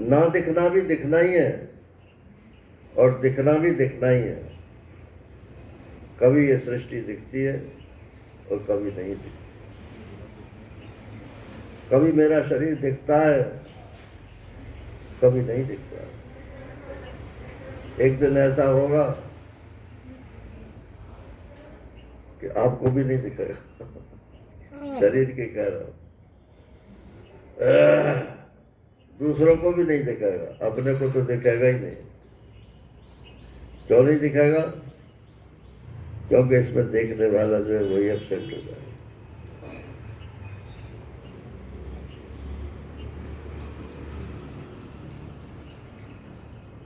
Speaker 2: ना दिखना भी दिखना ही है और दिखना भी दिखना ही है। कभी ये सृष्टि दिखती है और कभी नहीं दिखती। कभी मेरा शरीर दिखता है, कभी नहीं दिखता। एक दिन ऐसा होगा कि आपको भी नहीं दिखेगा। शरीर के कह रहा हूं, दूसरों को भी नहीं दिखेगा, अपने को तो दिखेगा ही नहीं। क्यों नहीं दिखेगा? क्योंकि इसमें देखने वाला जो है वही एब्सेंट हो जाएगा।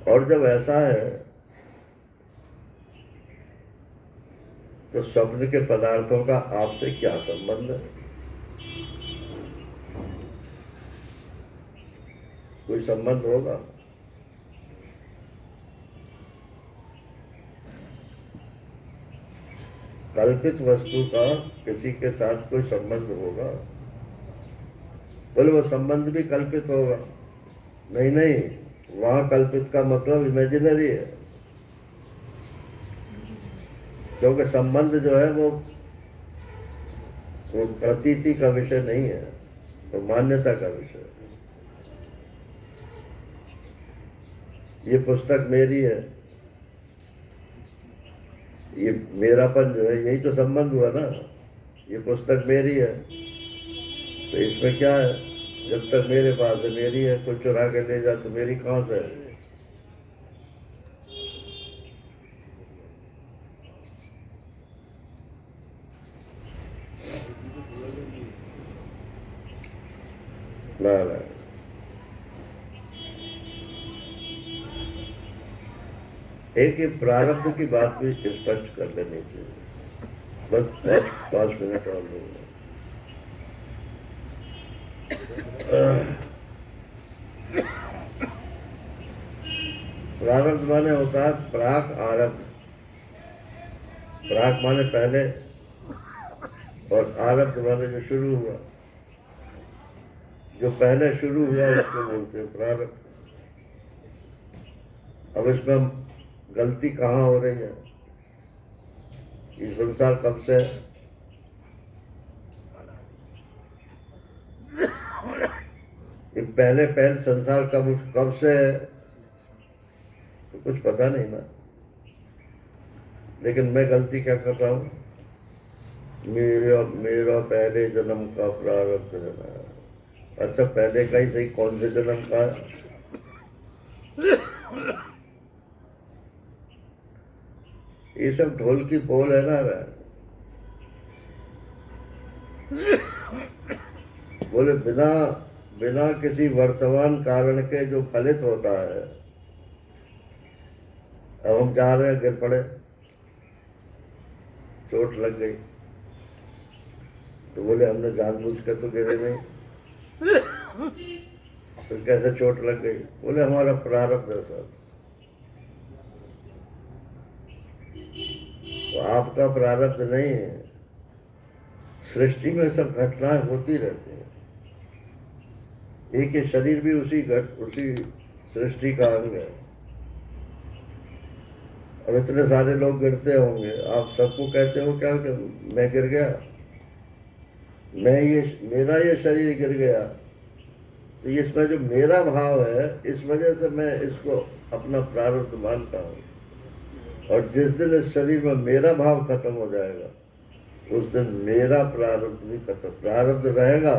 Speaker 2: और जब ऐसा है तो स्वप्न के पदार्थों का आपसे क्या संबंध है? कोई संबंध होगा? कल्पित वस्तु का किसी के साथ कोई संबंध होगा? बोले वो संबंध भी कल्पित होगा। नहीं नहीं, वहां कल्पित का मतलब इमेजिनरी है, क्योंकि संबंध जो है वो प्रतीति का विषय नहीं है, वो मान्यता का विषय है। ये पुस्तक मेरी है, ये मेरापन जो है यही तो संबंध हुआ ना। ये पुस्तक मेरी है तो इसमें क्या है? जब तक मेरे पास है मेरी है, कोई चुरा के ले जा तो मेरी कहां से है? नारायण। एक ही प्रारब्ध की बात भी स्पष्ट कर लेनी चाहिए। बस 5 मिनट और लूंगा। प्रारब्ध माने होता है प्राक आरब्ध। प्राक माने पहले और आरब्ध माने जो शुरू हुआ। जो पहले शुरू हुआ उसको बोलते हैं प्रारब्ध। अब इसमें गलती कहाँ हो रही है? ये संसार कब से है? ये पहले संसार कब से है तो कुछ पता नहीं ना। लेकिन मैं गलती क्या कर रहा हूँ? मेरा पहले जन्म का प्रारब्ध है। अच्छा, पहले का ही सही, कौन से जन्म का है? ये सब ढोल की पोल है ना। बोले बिना किसी वर्तमान कारण के जो फलित होता है। अब हम जा रहे हैं, गिर पड़े, चोट लग गई, तो बोले हमने जानबूझ कर तो गिरे नहीं, फिर कैसे चोट लग गई? बोले हमारा प्रारब्ध है सर। तो आपका प्रारब्ध नहीं है। सृष्टि में सब घटनाएं होती रहती हैं। एक ये शरीर भी उसी सृष्टि का अंग है। अब इतने सारे लोग गिरते होंगे, आप सबको कहते हो क्या कि मैं गिर गया, मेरा ये शरीर गिर गया, तो इसमें जो मेरा भाव है इस वजह से मैं इसको अपना प्रारब्ध मानता हूँ। और जिस दिन इस शरीर में मेरा भाव खत्म हो जाएगा उस दिन मेरा प्रारब्ध भी खत्म। प्रारब्ध रहेगा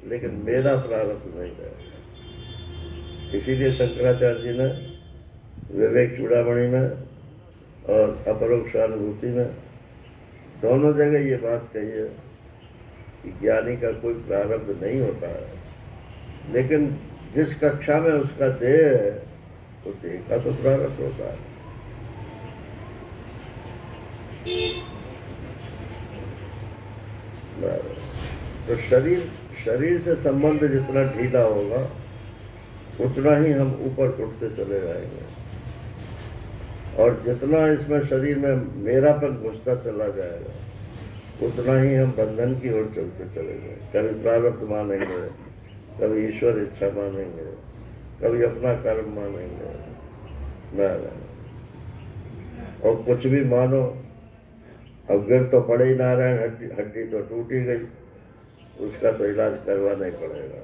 Speaker 2: लेकिन मेरा प्रारब्ध नहीं रहेगा। इसीलिए शंकराचार्य जी ने विवेक चूड़ामणि में और अपरोक्षानुभूति में दोनों जगह ये बात कही है कि ज्ञानी का कोई प्रारब्ध नहीं होता है, लेकिन जिस कक्षा में उसका देह है तो देह का तो प्रारब्ध होता है। तो शरीर से संबंध जितना ढीला होगा उतना ही हम ऊपर उठते चले जाएंगे, और जितना इसमें शरीर में मेरापन घुसता चला जाएगा उतना ही हम बंधन की ओर चलते चले जाएंगे। कभी प्रारब्ध मानेंगे, कभी ईश्वर इच्छा मानेंगे, कभी अपना कर्म मानेंगे, नारायण। और कुछ भी मानो, अब गिर तो पड़े ही नारायण, हड्डी तो टूट ही गई, उसका तो इलाज करवाना ही पड़ेगा।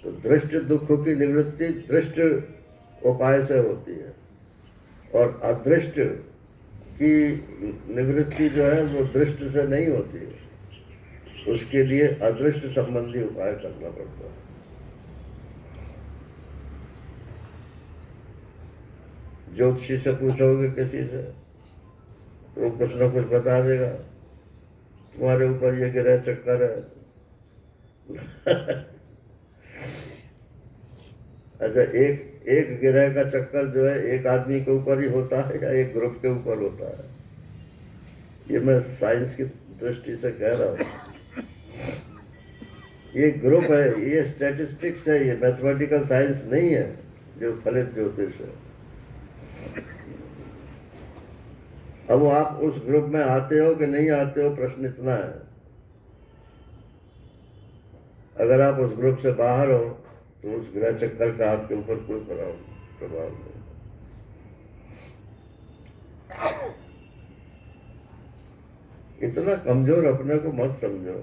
Speaker 2: तो दृष्ट दुखों की निवृत्ति दृष्ट उपाय से होती है, और अदृष्ट की निवृत्ति जो है वो दृष्ट से नहीं होती है। उसके लिए अदृष्ट संबंधी उपाय करना पड़ता है। ज्योतिषी से पूछोगे किसी से तो वो कुछ ना कुछ बता देगा, तुम्हारे ऊपर ये ग्रह चक्कर है। अच्छा, एक एक ग्रह का चक्कर जो है एक आदमी के ऊपर ही होता है या एक ग्रुप के ऊपर होता है? ये मैं साइंस की दृष्टि से कह रहा हूँ। ये ग्रुप है, ये स्टैटिस्टिक्स है, ये मैथमेटिकल साइंस नहीं है जो फलित ज्योतिष है। अब वो आप उस ग्रुप में आते हो कि नहीं आते हो, प्रश्न इतना है। अगर आप उस ग्रुप से बाहर हो तो उस ग्रह चक्कर का आपके ऊपर कोई प्रभाव नहीं। इतना कमजोर अपने को मत समझो।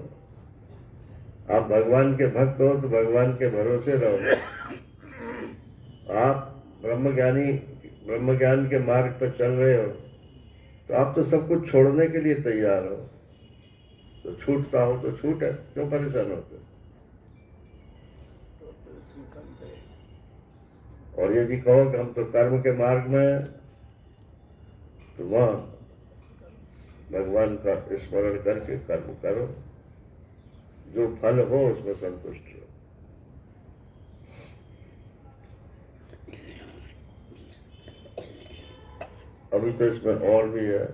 Speaker 2: आप भगवान के भक्त हो तो भगवान के भरोसे रहो। आप ब्रह्म ज्ञान के मार्ग पर चल रहे हो तो आप तो सब कुछ छोड़ने के लिए तैयार हो। तो छूटता हो तो छूट है, क्यों परेशान होते? और यदि कहो कि हम तो कर्म के मार्ग में हैं, तो वहां भगवान का स्मरण करके कर्म करो, जो फल हो उसमें संतुष्ट रहो। अभी तो इसमें और भी है।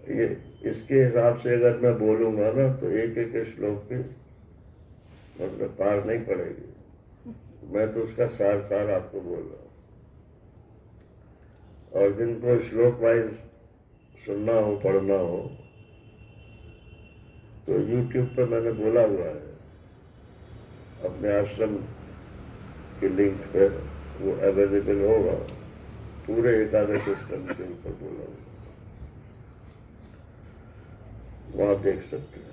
Speaker 2: ये इसके हिसाब से अगर मैं बोलूंगा ना तो एक एक श्लोक की मतलब पार नहीं पड़ेगी। मैं तो उसका सार सार आपको बोल रहा हूँ। और जिनको श्लोक वाइज सुनना हो, पढ़ना हो, तो YouTube पे मैंने बोला हुआ है, अपने आश्रम के लिंक पे वो अवेलेबल होगा। पूरे एकादश स्कंद के ऊपर बोला हुआ, वहां देख सकते हैं।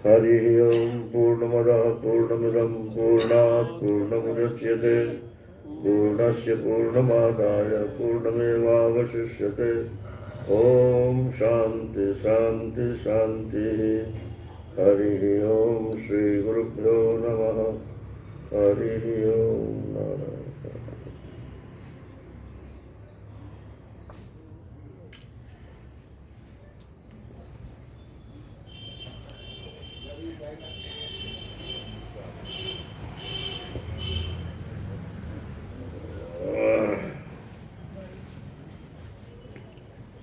Speaker 2: हरि ओम। पूर्णमदः पूर्णमिदं पूर्णात् पूर्णमुदच्यते पूर्णस्य पूर्णमादाय पूर्णमेवावशिष्यते। ओम शांति शांति शांति। हरि ओम। श्री गुरुभ्यो नमः। हरि ओम। नारायण।